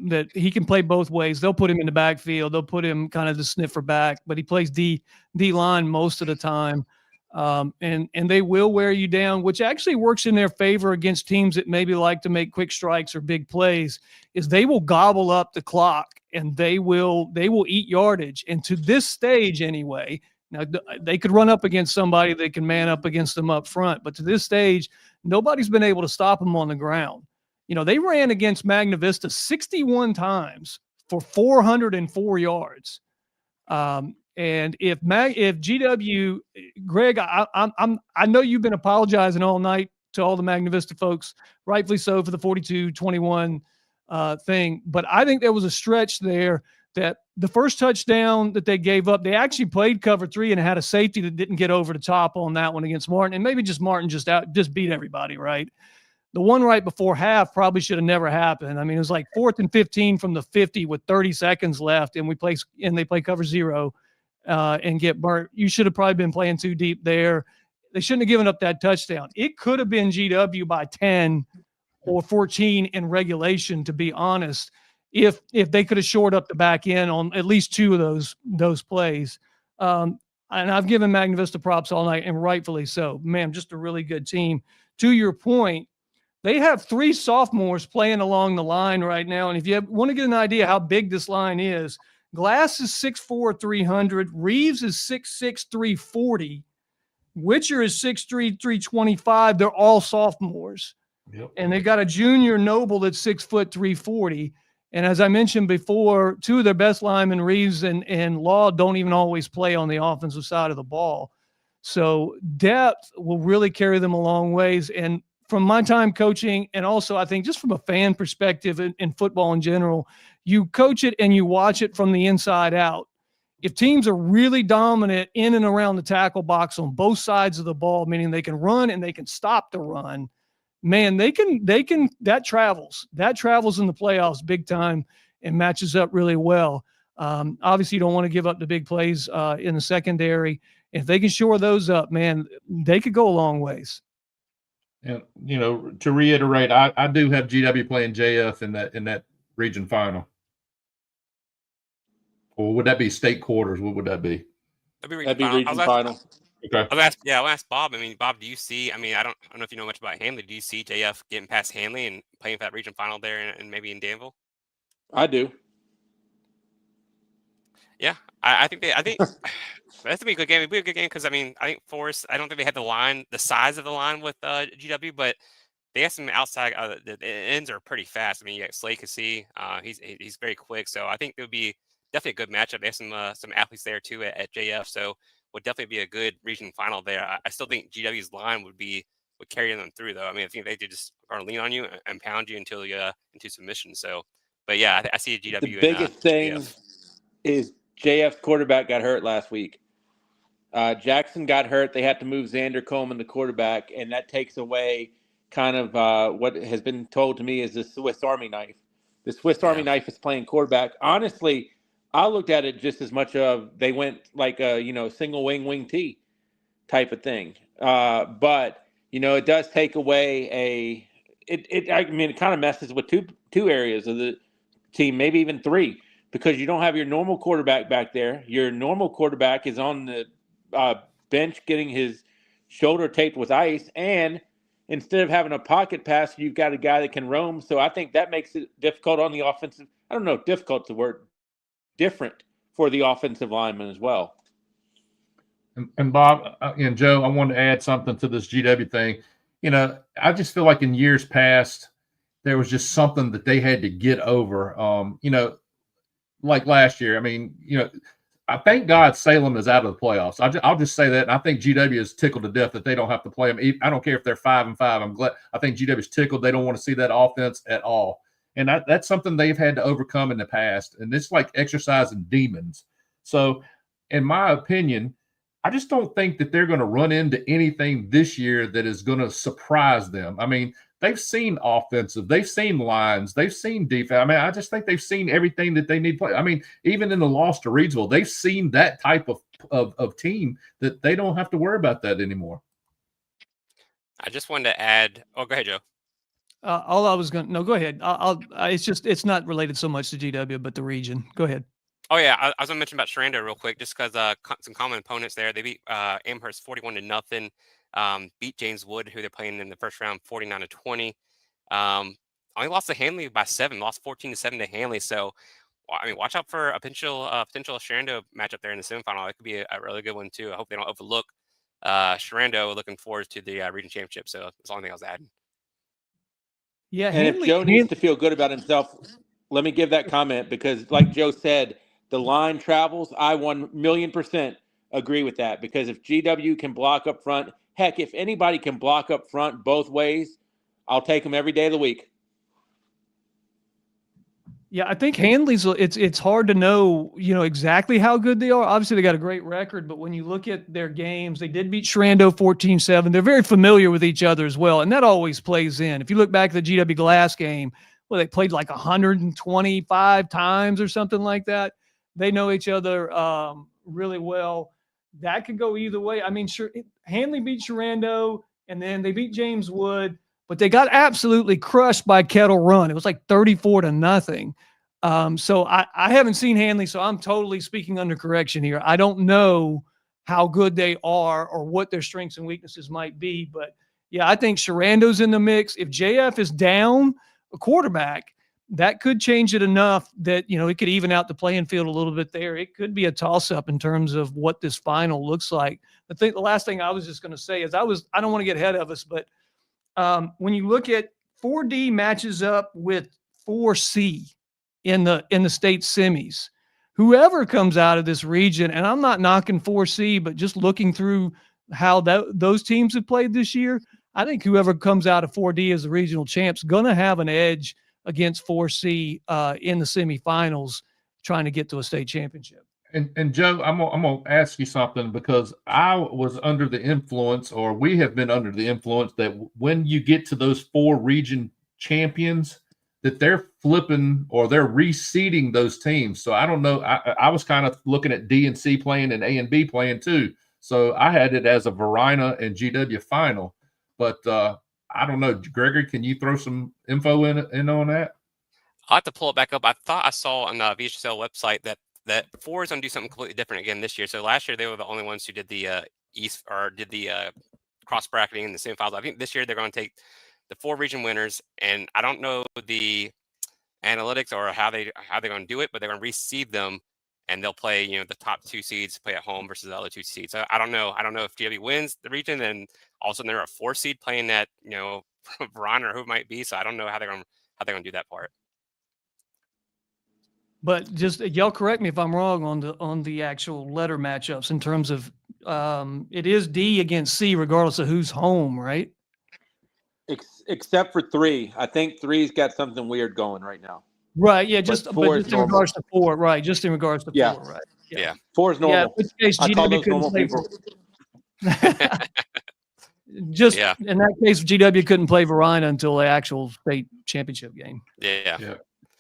that he can play both ways. They'll put him in the backfield. They'll put him kind of the sniffer back, but he plays D line most of the time. And they will wear you down, which actually works in their favor against teams that maybe like to make quick strikes or big plays, is they will gobble up the clock and they will eat yardage. And to this stage anyway, now they could run up against somebody that can man up against them up front, but to this stage, nobody's been able to stop them on the ground. They ran against Magna Vista 61 times for 404 yards. And if GW, Greg, I know you've been apologizing all night to all the Magna Vista folks, rightfully so, for the 42-21 thing. But I think there was a stretch there that the first touchdown that they gave up, they actually played cover 3 and had a safety that didn't get over the top on that one against Martin. And maybe just Martin just beat everybody, right? The one right before half probably should have never happened. I mean, it was like 4th and 15 from the 50 with 30 seconds left, and they play cover 0 and get burnt. You should have probably been playing too deep there. They shouldn't have given up that touchdown. It could have been GW by 10 or 14 in regulation, to be honest, if they could have shored up the back end on at least 2 of those plays. And I've given Magna Vista props all night, and rightfully so. Man, just a really good team. To your point, they have 3 sophomores playing along the line right now. And if you want to get an idea how big this line is, Glass is 6'4", 300. Reeves is 6'6", 340. Witcher is 6'3", 325. They're all sophomores. Yep. And they got a junior Noble that's 6 foot 340. And as I mentioned before, 2 of their best linemen, Reeves and Law, don't even always play on the offensive side of the ball. So depth will really carry them a long ways. And from my time coaching, and also I think just from a fan perspective in football in general, you coach it and you watch it from the inside out. If teams are really dominant in and around the tackle box on both sides of the ball, meaning they can run and they can stop the run, man, that travels in the playoffs big time and matches up really well. Obviously you don't want to give up the big plays in the secondary. If they can shore those up, man, they could go a long ways. And, to reiterate, I do have GW playing JF in that region final. Or would that be state quarters? What would that be? That'd be region final. Okay. I'll ask Bob. I mean, Bob, do you see? I mean, I don't know if you know much about Hanley. Do you see JF getting past Hanley and playing for that region final there, and maybe in Danville? I do. Yeah, I think that's gonna be a good game. It'd be a good game because I think Forest. I don't think they had the size of the line with GW, but they have some outside. The ends are pretty fast. I mean, you got Slade Cassie. He's very quick, so I think it would be definitely a good matchup. They have some athletes there too at JF, so would definitely be a good region final there. I still think GW's line would carry them through though. I mean, I think they just are lean on you and pound you until you into submission. So, but yeah, I see GW. The biggest thing is JF's quarterback got hurt last week. Jackson got hurt. They had to move Xander Coleman, the quarterback, and that takes away kind of what has been told to me is the Swiss Army knife. The Swiss Army knife is playing quarterback. Honestly, I looked at it just as much of they went like a single wing T type of thing. But it does take away it kind of messes with two areas of the team, maybe even 3, because you don't have your normal quarterback back there. Your normal quarterback is on the bench getting his shoulder taped with ice, and instead of having a pocket pass, you've got a guy that can roam. So I think that makes it difficult on the offensive. I don't know if difficult's the word. Different for the offensive lineman as well. And Bob and Joe, I wanted to add something to this GW thing. I just feel like in years past, there was just something that they had to get over. Like last year, I thank God Salem is out of the playoffs. I'll just say that. And I think GW is tickled to death that they don't have to play them. I don't care if they're 5-5. I'm glad. I think GW is tickled. They don't want to see that offense at all. And that's something they've had to overcome in the past. And it's like exercising demons. So, in my opinion, I just don't think that they're going to run into anything this year that is going to surprise them. I mean, they've seen offensive, they've seen lines, they've seen defense. I just think they've seen everything that they need to play. Even in the loss to Reidsville, they've seen that type of team that they don't have to worry about that anymore. I just wanted to add. Oh, go ahead, Joe. All I was going to, no, go ahead. It's not related so much to GW, but the region. Go ahead. Oh yeah, I was gonna mention about Sharanda real quick, just because some common opponents there. They beat Amherst 41-0. Beat James Wood, who they're playing in the first round, 49-20. Only lost to Hanley by 7. Lost 14-7 to Hanley. So, watch out for a potential Sharanda matchup there in the semifinal. It could be a really good one too. I hope they don't overlook Sharanda. Looking forward to the region championship. So that's the only thing I was adding. Yeah, and if Joe needs to feel good about himself, let me give that comment, because like Joe said, the line travels. I 1,000,000% agree with that, because if GW can block up front, heck, if anybody can block up front both ways, I'll take them every day of the week. Yeah, I think Handley's it's hard to know, exactly how good they are. Obviously, they got a great record, but when you look at their games, they did beat Shrando 14-7. They're very familiar with each other as well, and that always plays in. If you look back at the GW Glass game, well, they played like 125 times or something like that. They know each other really well. That could go either way. I mean, sure, Handley beat Shrando, and then they beat James Wood, but they got absolutely crushed by Kettle Run. It was like 34-0. So I haven't seen Handley, so I'm totally speaking under correction here. I don't know how good they are or what their strengths and weaknesses might be, but yeah, I think Sharando's in the mix. If JF is down a quarterback, that could change it enough that, it could even out the playing field a little bit there. It could be a toss-up in terms of what this final looks like. I think the last thing I was just going to say is I don't want to get ahead of us, but when you look at 4D matches up with 4C in the state semis, whoever comes out of this region, and I'm not knocking 4C, but just looking through how those teams have played this year, I think whoever comes out of 4D as the regional champs going to have an edge against 4C in the semifinals, trying to get to a state championship. And Joe, I'm gonna ask you something, because I was under the influence, or we have been under the influence, that when you get to those 4 region champions, that they're flipping or they're reseeding those teams. So I don't know. I was kind of looking at D and C playing and A and B playing too. So I had it as a Varina and GW final, but I don't know. Gregory, can you throw some info in on that? I'll have to pull it back up. I thought I saw on the VHSL website that 4 is going to do something completely different again this year. So last year they were the only ones who did the cross bracketing in the semifinals. I think this year they're going to take the 4 region winners, and I don't know the analytics or how they're going to do it, but they're going to reseed them, and they'll play the top 2 seeds play at home versus the other 2 seeds. So I don't know if GW wins the region, and all of a sudden they're a 4 seed playing that Verona or who it might be. So I don't know how they're going to do that part. But just y'all correct me if I'm wrong on the actual letter matchups in terms of it is D against C regardless of who's home, right? Except for 3. I think 3's got something weird going right now. Right. Yeah. Just in regards to 4. Right. Just in regards to 4. Right. Yeah. 4 is normal. Yeah. In which case, GW couldn't play. In that case, GW couldn't play Verina until the actual state championship game. Yeah.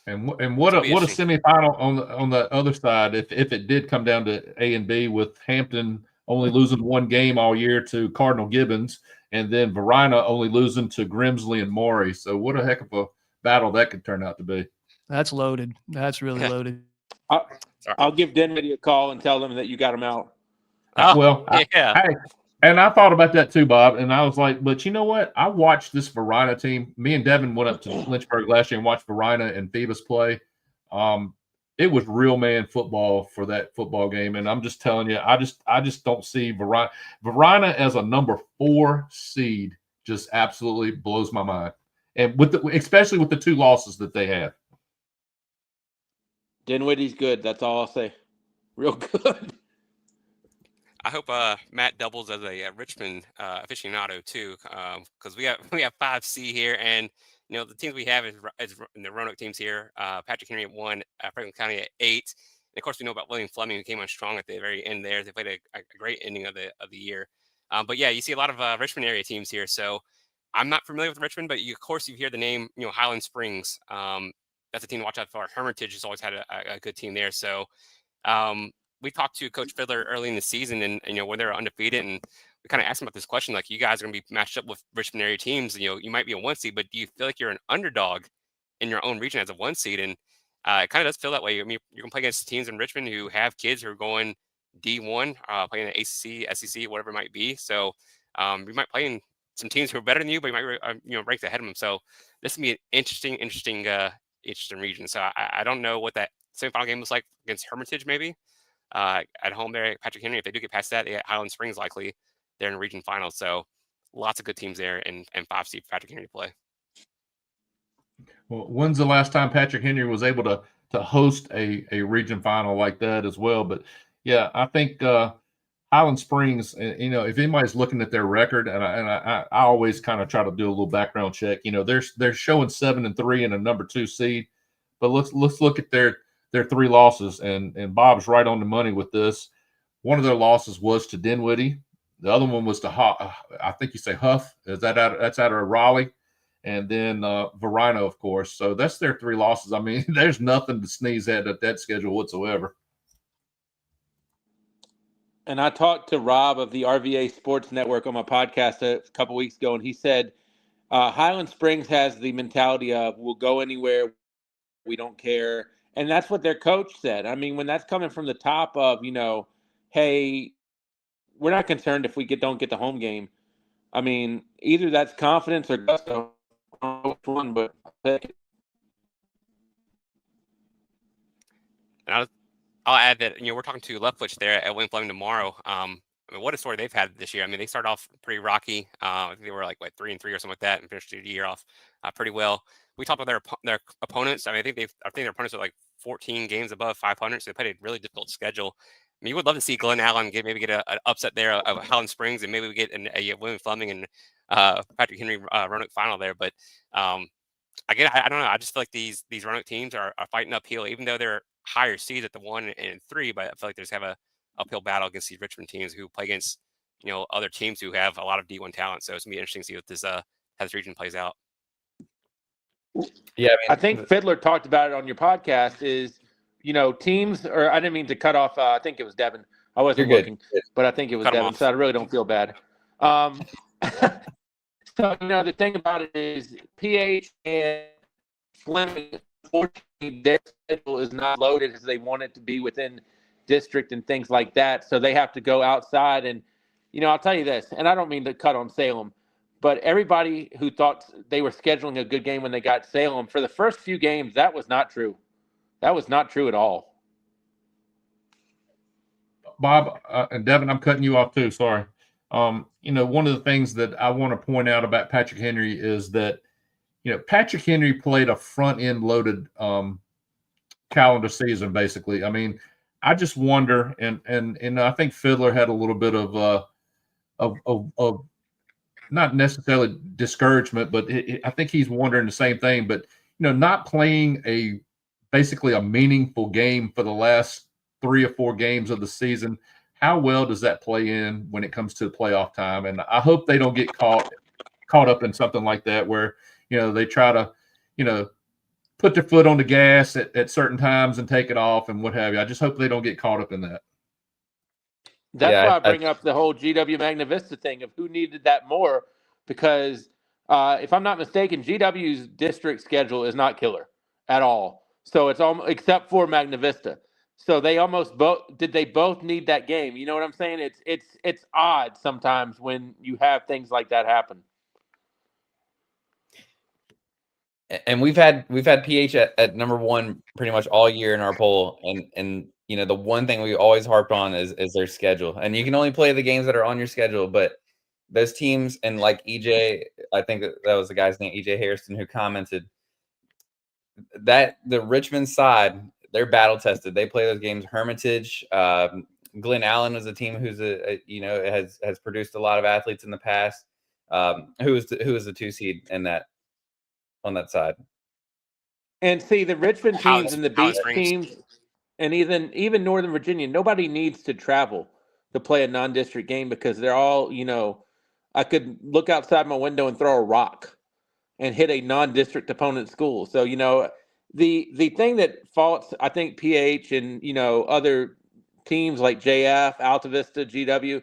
And what a semifinal on the other side if it did come down to A and B, with Hampton only losing 1 game all year to Cardinal Gibbons, and then Verina only losing to Grimsley and Maury. So what a heck of a battle that could turn out to be. That's loaded. That's really loaded. I'll give Dinwiddie a call and tell them that you got him out. And I thought about that too, Bob. And I was like, but you know what? I watched this Verina team. Me and Devin went up to Lynchburg last year and watched Verina and Phoebus play. It was real man football for that football game. And I'm just telling you, I just don't see Verina as a number 4 seed. Just absolutely blows my mind. And especially with the 2 losses that they have. Dinwiddie's good. That's all I'll say. Real good. I hope Matt doubles as a Richmond aficionado too, because we have 5C here, and the teams we have is the Roanoke teams here. Patrick Henry at 1, Franklin County at 8, and of course we know about William Fleming, who came on strong at the very end there. They played a great ending of the year. But yeah, you see a lot of Richmond area teams here. So I'm not familiar with Richmond, but of course you hear the name Highland Springs. That's a team to watch out for. Hermitage has always had a good team there. So we talked to Coach Fiddler early in the season, and when they were undefeated, and we kind of asked him about this question, like, you guys are going to be matched up with Richmond area teams. You might be a 1 seed, but do you feel like you're an underdog in your own region as a 1 seed? And it kind of does feel that way. I mean, you're going to play against teams in Richmond who have kids who are going D1, playing the ACC, SEC, whatever it might be. So you might play in some teams who are better than you, but you might rank ahead of them. So this will be an interesting region. So I don't know what that semifinal game was like against Hermitage, maybe. At home there at Patrick Henry. If they do get past that, they get Highland Springs likely. They're in region finals. So lots of good teams there, and 5 seed Patrick Henry to play. Well, when's the last time Patrick Henry was able to host a region final like that as well? But yeah, I think Highland Springs, if anybody's looking at their record, and I always kind of try to do a little background check, they're showing 7-3 and a number 2 seed. But let's look at their 3 losses, and Bob's right on the money with this. One of their losses was to Dinwiddie. The other one was to I think you say Huff. Is that that's out of Raleigh, and then Verino, of course. So that's their 3 losses. I mean, there's nothing to sneeze at that schedule whatsoever. And I talked to Rob of the RVA Sports Network on my podcast a couple weeks ago, and he said Highland Springs has the mentality of we'll go anywhere, we don't care, and that's what their coach said. I mean, when that's coming from the top of, hey, we're not concerned if we don't get the home game. I mean, either that's confidence or gusto. I don't know which one, but I'll take it. And I'll add that we're talking to Leftwich there at William Fleming tomorrow. I mean, what a story they've had this year. I mean, they started off pretty rocky. I think they were like 3-3 or something like that, and finished the year off pretty well. We talked about their opponents. I mean, I think their opponents are like 14 games above 500, so they played a really difficult schedule. I mean, you would love to see Glen Allen maybe get an upset there of Highland Springs, and maybe we get a William Fleming and Patrick Henry Roanoke final there. But again, I don't know. I just feel like these Roanoke teams are fighting uphill, even though they're higher seeds at the 1 and 3. But I feel like they just have a uphill battle against these Richmond teams who play against other teams who have a lot of D1 talent. So it's gonna be interesting to see what this how this region plays out. Yeah, I think Fiddler talked about it on your podcast. Is teams, or I didn't mean to cut off. I think it was Devin. I wasn't looking, but I think it was Cut him Devin. off. So I really don't feel bad. So the thing about it is PH and Fleming, unfortunately, their schedule is not loaded as they want it to be within district and things like that. So they have to go outside. And I'll tell you this, and I don't mean to cut on Salem, but everybody who thought they were scheduling a good game when they got Salem, for the first few games, that was not true. That was not true at all. Bob and Devin, I'm cutting you off too. Sorry. One of the things that I want to point out about Patrick Henry is that, Patrick Henry played a front end loaded calendar season, basically. I mean, I just wonder, and I think Fiddler had a little bit of not necessarily discouragement, but I think he's wondering the same thing. But not playing basically a meaningful game for the last 3 or 4 games of the season, how well does that play in when it comes to the playoff time? And I hope they don't get caught up in something like that where they try to put their foot on the gas at certain times and take it off and what have you. I just hope they don't get caught up in that. That's why I bring up the whole GW Magna Vista thing of who needed that more, because if I'm not mistaken, GW's district schedule is not killer at all. So it's almost, except for Magna Vista. So they almost they both need that game. You know what I'm saying? It's odd sometimes when you have things like that happen. And we've had PH at number 1 pretty much all year in our poll, and the one thing we always harped on is their schedule. And you can only play the games that are on your schedule, but those teams, and like EJ, I think that was the guy's name, EJ Harrison, who commented that the Richmond side, they're battle tested. They play those games. Hermitage, Glen Allen is a team who's has produced a lot of athletes in the past. Who is the 2 seed in that on that side? And see, the Richmond teams and the Beach teams, and even Northern Virginia, nobody needs to travel to play a non-district game because they're all, I could look outside my window and throw a rock and hit a non-district opponent's school. So, the thing that faults, I think, PH and, other teams like JF, Alta Vista, GW,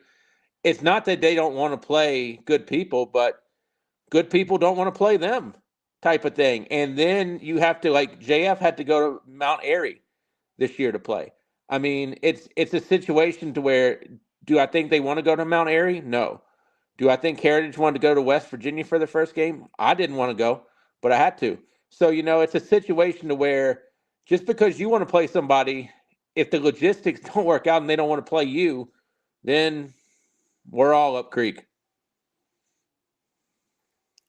it's not that they don't want to play good people, but good people don't want to play them type of thing. And then you have to, like, JF had to go to Mount Airy this year to play. I mean, it's a situation to where, do I think they want to go to Mount Airy? No. Do I think Heritage wanted to go to West Virginia for the first game? I didn't want to go, but I had to. So, it's a situation to where just because you want to play somebody, if the logistics don't work out and they don't want to play you, then we're all up creek.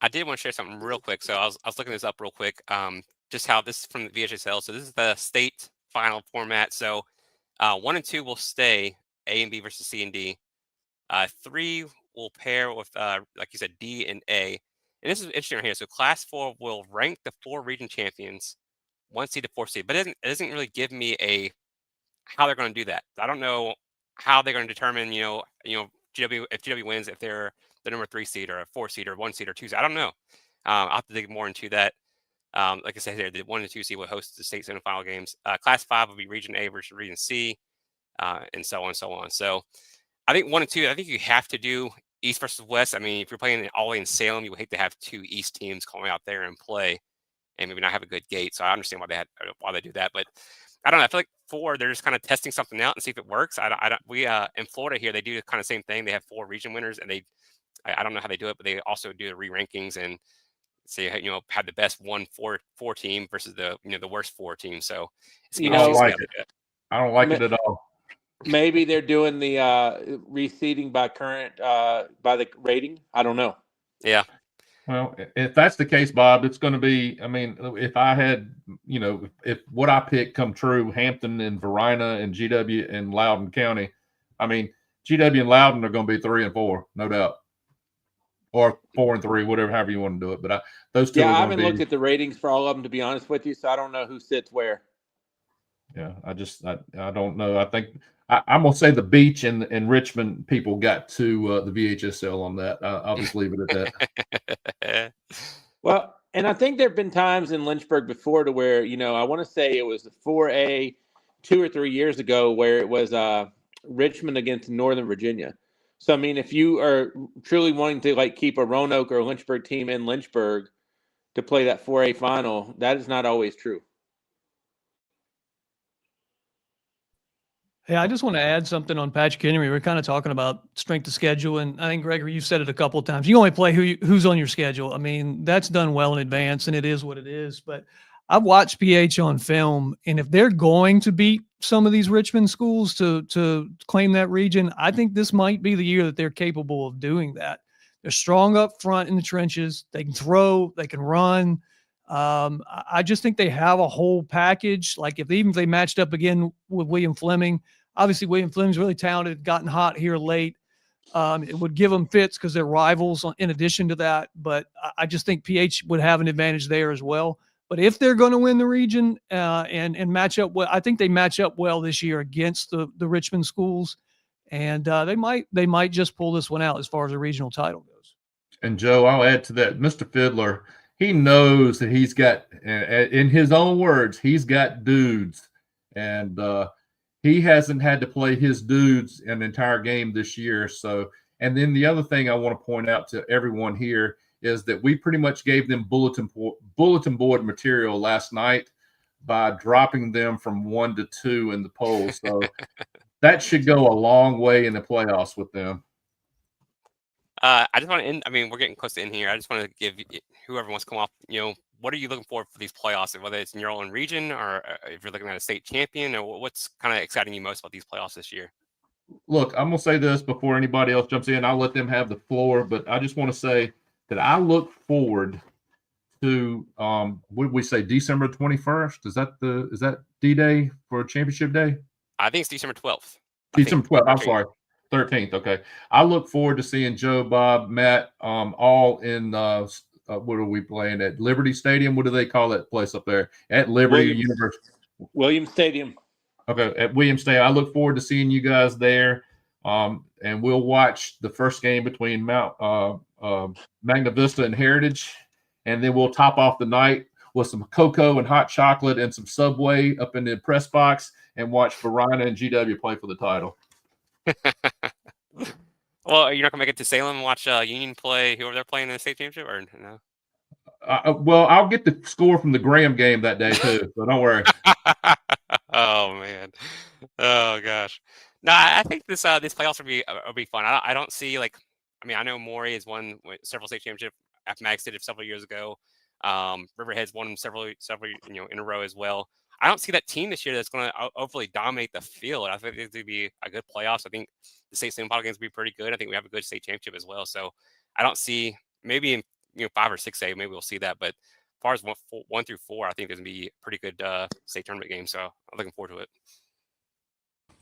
I did want to share something real quick. So I was looking this up real quick. Just how this is from the VHSL. So this is the state final format. So 1 and 2 will stay A and B versus C and D. 3 will pair with, like you said, D and A. And this is interesting right here. So Class 4 will rank the 4 region champions 1 seed to 4 seed, but it doesn't really give me how they're going to do that. I don't know how they're going to determine, GW, if GW wins, if they're the number 3 seed or a 4 seed or 1 seed or 2 seed. I don't know. I'll have to dig more into that. Like I said here, the 1 and 2 seed will host the state semifinal games. Class 5 will be Region A versus Region C, and so on and so on. So I think 1 and 2, I think you have to do East versus West. I mean, if you're playing all the way in Salem, you would hate to have 2 East teams coming out there and play and maybe not have a good gate. So I understand why they do that. But I don't know. I feel like 4, they're just kind of testing something out and see if it works. We in Florida here, they do the kind of same thing. They have 4 region winners, and I don't know how they do it, but they also do the re-rankings and say, had the best 1-4 team versus the worst 4 team. So it's I don't like it. I don't like it at all. Maybe they're doing the reseeding by current by the rating. I don't know. Yeah. Well, if that's the case, Bob, it's going to be, I mean, if I had, if what I picked come true, Hampton and Varina and GW and Loudoun County, I mean, GW and Loudoun are going to be 3 and 4, no doubt. Or 4 and 3, whatever, however you want to do it. But those 2 Yeah, are I going haven't to be, looked at the ratings for all of them, to be honest with you, so I don't know who sits where. Yeah, I don't know. I think I'm going to say the Beach and Richmond people got to the VHSL on that. I'll just leave it at that. Well, and I think there have been times in Lynchburg before to where, I want to say it was 4A 2 or 3 years ago where it was Richmond against Northern Virginia. So, I mean, if you are truly wanting to keep a Roanoke or a Lynchburg team in Lynchburg to play that 4A final, that is not always true. Yeah, I just want to add something on Patrick Henry. We're kind of talking about strength of schedule, and I think, Gregory, you've said it a couple of times. You only play who's on your schedule. I mean, that's done well in advance, and it is what it is. But I've watched PH on film, and if they're going to beat some of these Richmond schools to claim that region, I think this might be the year that they're capable of doing that. They're strong up front in the trenches. They can throw. They can run. I just think they have a whole package. Like even if they matched up again with William Fleming. Obviously, William Fleming's really talented, gotten hot here late. It would give them fits because they're rivals in addition to that. But I just think PH would have an advantage there as well. But if they're going to win the region and match up well, I think they match up well this year against the Richmond schools. And they might just pull this one out as far as the regional title goes. And, Joe, I'll add to that. Mr. Fiddler, he knows that he's got, in his own words, he's got dudes. And he hasn't had to play his dudes an entire game this year. So, and then the other thing I want to point out to everyone here is that we pretty much gave them bulletin board material last night by dropping them from 1 to 2 in the poll. So that should go a long way in the playoffs with them. I just want to end. I mean, we're getting close to end here. I just want to give whoever wants to come off, what are you looking for these playoffs, whether it's in your own region or if you're looking at a state champion, or what's kind of exciting you most about these playoffs this year? Look, I'm going to say this before anybody else jumps in. I'll let them have the floor, but I just want to say that I look forward to, what did we say, December 21st? Is that D-Day for championship day? I think it's December 12th. December 12th. I'm sorry. 13th. Okay. I look forward to seeing Joe, Bob, Matt, all in, what are we playing at? Liberty Stadium? What do they call that place up there? At Liberty University. Williams Stadium. Okay, at Williams Stadium. I look forward to seeing you guys there. And we'll watch the first game between Magna Vista and Heritage. And then we'll top off the night with some cocoa and hot chocolate and some Subway up in the press box and watch Varina and GW play for the title. Well, you're not gonna make it to Salem and watch Union play whoever they're playing in the state championship, or no? Well, I'll get the score from the Graham game that day too, so don't worry. Oh man, oh gosh. No, I think these playoffs will be fun. I don't see I know Maury has won several state championships. Max did it several years ago. Riverhead's won several in a row as well. I don't see that team this year that's going to overly dominate the field. I think it's going to be a good playoffs. I think the state semifinal games will be pretty good. I think we have a good state championship as well. So I don't see, maybe in 5 or 6A, maybe we'll see that. But as far as 1 through 4, I think there's going to be a pretty good state tournament game. So I'm looking forward to it.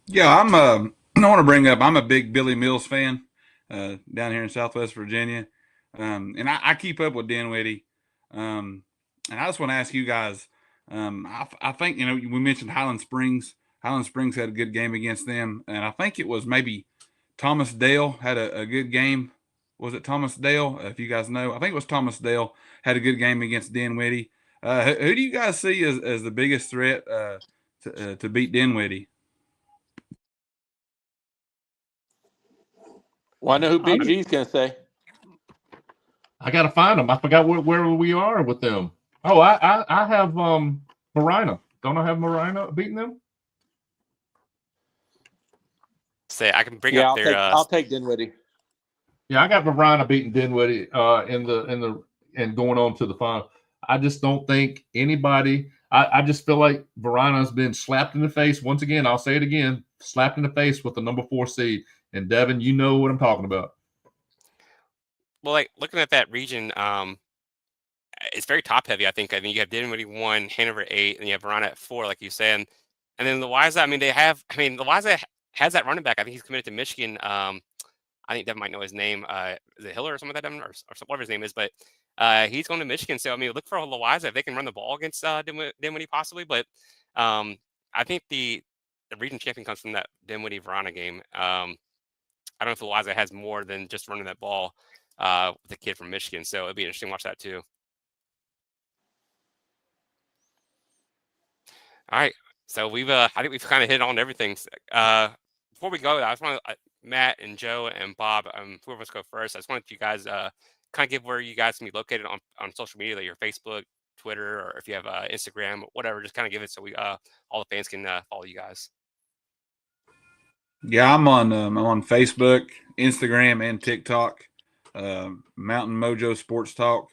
Yeah, I want to bring up, I'm a big Billy Mills fan down here in Southwest Virginia. And I keep up with Dinwiddie. And I just want to ask you guys, I think, we mentioned Highland Springs. Highland Springs had a good game against them, and I think it was maybe Thomas Dale had a good game. Was it Thomas Dale? If you guys know, I think it was Thomas Dale had a good game against Dinwiddie. Who do you guys see as the biggest threat to beat Dinwiddie? Well, I know who Big G's going to say. I got to find them. I forgot where we are with them. Oh, I have Marina. Don't I have Marina beating them? Say I can bring up their. I'll take Dinwiddie. Yeah, I got Marina beating Dinwiddie and going on to the final. I just don't think anybody. I just feel like Verana's been slapped in the face once again. I'll say it again, slapped in the face with the number 4 seed. And Devin, you know what I'm talking about. Well, like looking at that region, it's very top heavy. I think you have Dinwiddie 1, Hanover 8, and you have Verona at 4, like you said, and then Louisa. Louisa has that running back. I think he's committed to Michigan. I think Devin might know his name. Is it Hiller or something like that, Devin, or whatever his name is? But he's going to Michigan. So look for Louisa if they can run the ball against Dinwiddie possibly. But I think the region champion comes from that Dinwiddie Verona game. I don't know if Louisa has more than just running that ball with the kid from Michigan. So it'd be interesting to watch that too. All right. So I think we've kind of hit on everything. Before we go, I just want to, Matt and Joe and Bob, whoever us go first, I just wanted you guys kind of give where you guys can be located on social media, like your Facebook, Twitter, or if you have Instagram, whatever, just kind of give it so we all the fans can follow you guys. Yeah, I'm on Facebook, Instagram, and TikTok. Mountain Mojo Sports Talk.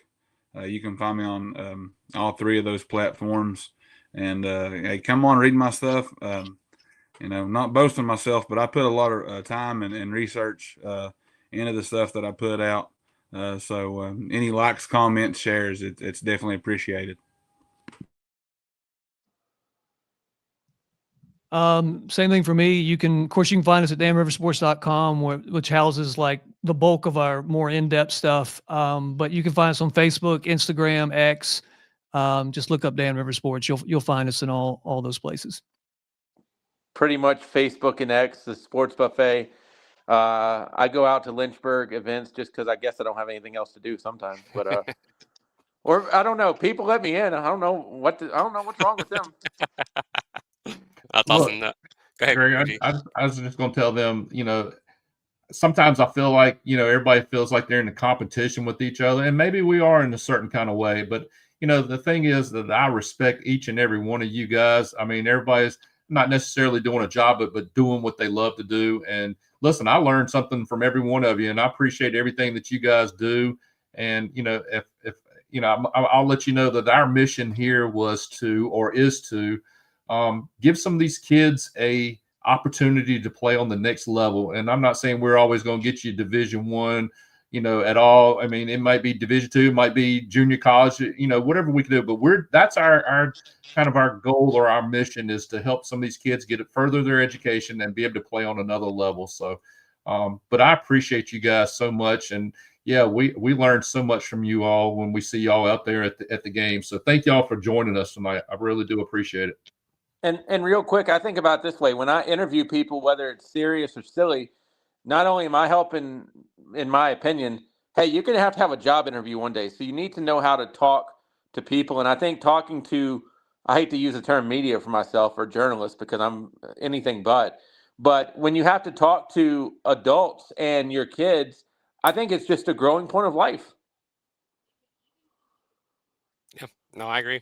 You can find me on all 3 of those platforms. And hey, come on, read my stuff. Not boasting myself, but I put a lot of time and research into the stuff that I put out. So any likes, comments, shares, it's definitely appreciated. Same thing for me. Of course, you can find us at danriversports.com, which houses like the bulk of our more in-depth stuff. But you can find us on Facebook, Instagram, X. Just look up Dan River Sports. You'll find us in all those places. Pretty much Facebook and X, the Sports Buffet. I go out to Lynchburg events just because I guess I don't have anything else to do sometimes. But or I don't know. People let me in. I don't know what's wrong with them. That's awesome. Go ahead, Greg, I was just going to tell them, sometimes I feel like, everybody feels like they're in a competition with each other, and maybe we are in a certain kind of way. But, the thing is that I respect each and every one of you guys. I mean, everybody's not necessarily doing a job, but doing what they love to do. And listen, I learned something from every one of you, and I appreciate everything that you guys do. And, if I'll let you know that our mission here is to give some of these kids a opportunity to play on the next level. And I'm not saying we're always going to get you Division I, at all. I mean, it might be Division II, it might be junior college, whatever we can do. But that's our kind of our goal or our mission is to help some of these kids further their education and be able to play on another level. So, but I appreciate you guys so much. And yeah, we learned so much from you all when we see y'all out there at the game. So thank y'all for joining us tonight. I really do appreciate it. And real quick, I think about it this way. When I interview people, whether it's serious or silly, not only am I helping, in my opinion, hey, you're going to have a job interview one day. So you need to know how to talk to people. And I think talking to, I hate to use the term media for myself or journalist because I'm anything but when you have to talk to adults and your kids, I think it's just a growing point of life. Yeah, no, I agree.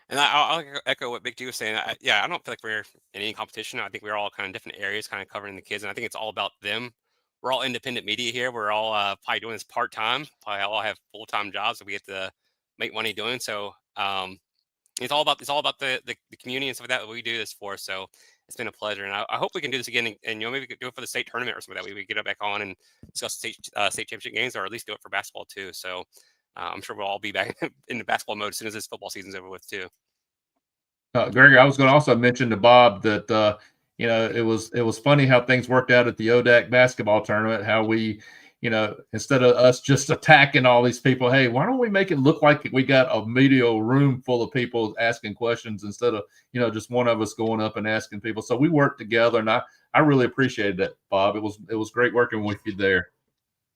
And I'll echo what Big G was saying. I don't feel like we're in any competition. I think we're all kind of different areas, kind of covering the kids. And I think it's all about them. We're all independent media here. We're all probably doing this part-time. Probably all have full-time jobs that we get to make money doing. So it's all about the community and stuff like that we do this for. So it's been a pleasure. And I hope we can do this again. And maybe we could do it for the state tournament or something that we get it back on and discuss state championship games, or at least do it for basketball too. So I'm sure we'll all be back in the basketball mode as soon as this football season's over with too. Gregory, I was going to also mention to Bob that it was funny how things worked out at the ODAC basketball tournament. How we, instead of us just attacking all these people, hey, why don't we make it look like we got a media room full of people asking questions instead of, just one of us going up and asking people. So we worked together, and I really appreciated that, Bob. It was great working with you there.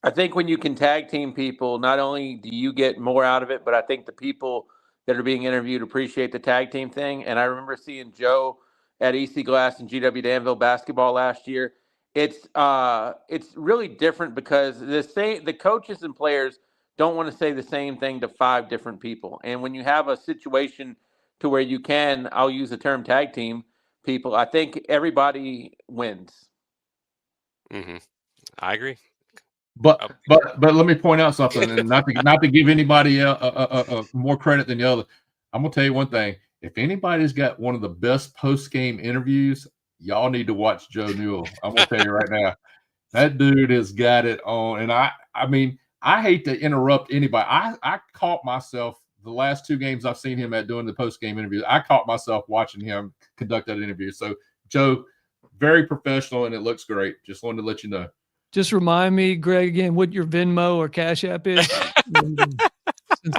I think when you can tag team people, not only do you get more out of it, but I think the people that are being interviewed appreciate the tag team thing. And I remember seeing Joe at EC Glass and GW Danville basketball last year. It's really different because the coaches and players don't want to say the same thing to 5 different people. And when you have a situation to where you can, I'll use the term tag team people, I think everybody wins. Mm-hmm. I agree. But let me point out something, and not to give anybody more credit than the other. I'm gonna tell you one thing: if anybody's got one of the best post game interviews, y'all need to watch Joe Newell. I'm gonna tell you right now, that dude has got it on. And I mean, I hate to interrupt anybody. I caught myself the last 2 games I've seen him at doing the post game interviews. I caught myself watching him conduct that interview. So Joe, very professional, and it looks great. Just wanted to let you know. Just remind me, Greg, again, what your Venmo or Cash App is. Send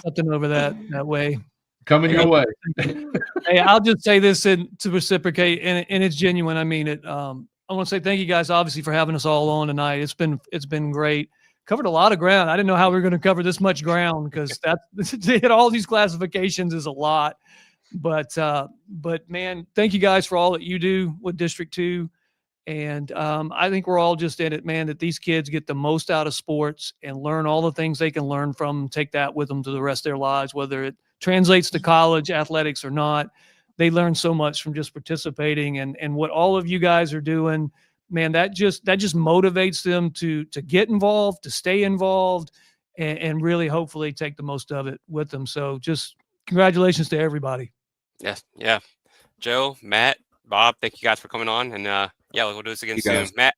something over that way. Coming your way. Hey, I'll just say this to reciprocate, and it's genuine. I mean it. I want to say thank you guys, obviously, for having us all on tonight. It's been great. Covered a lot of ground. I didn't know how we were going to cover this much ground, because to hit all these classifications is a lot. But man, thank you guys for all that you do with District 2. And I think we're all just in it, man, that these kids get the most out of sports and learn all the things they can learn from them, take that with them to the rest of their lives, whether it translates to college athletics or not. They learn so much from just participating, and what all of you guys are doing, man, that just motivates them to get involved, to stay involved, and really hopefully take the most of it with them. So just congratulations to everybody. Yes. Yeah. Joe, Matt, Bob, thank you guys for coming on. And yeah, we'll do this again soon. guys. Matt,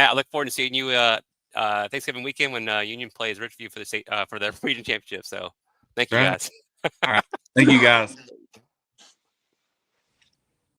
I look forward to seeing you Thanksgiving weekend when Union plays Richview for the state for the region championship. So thank you Right. guys. All right. Thank you guys.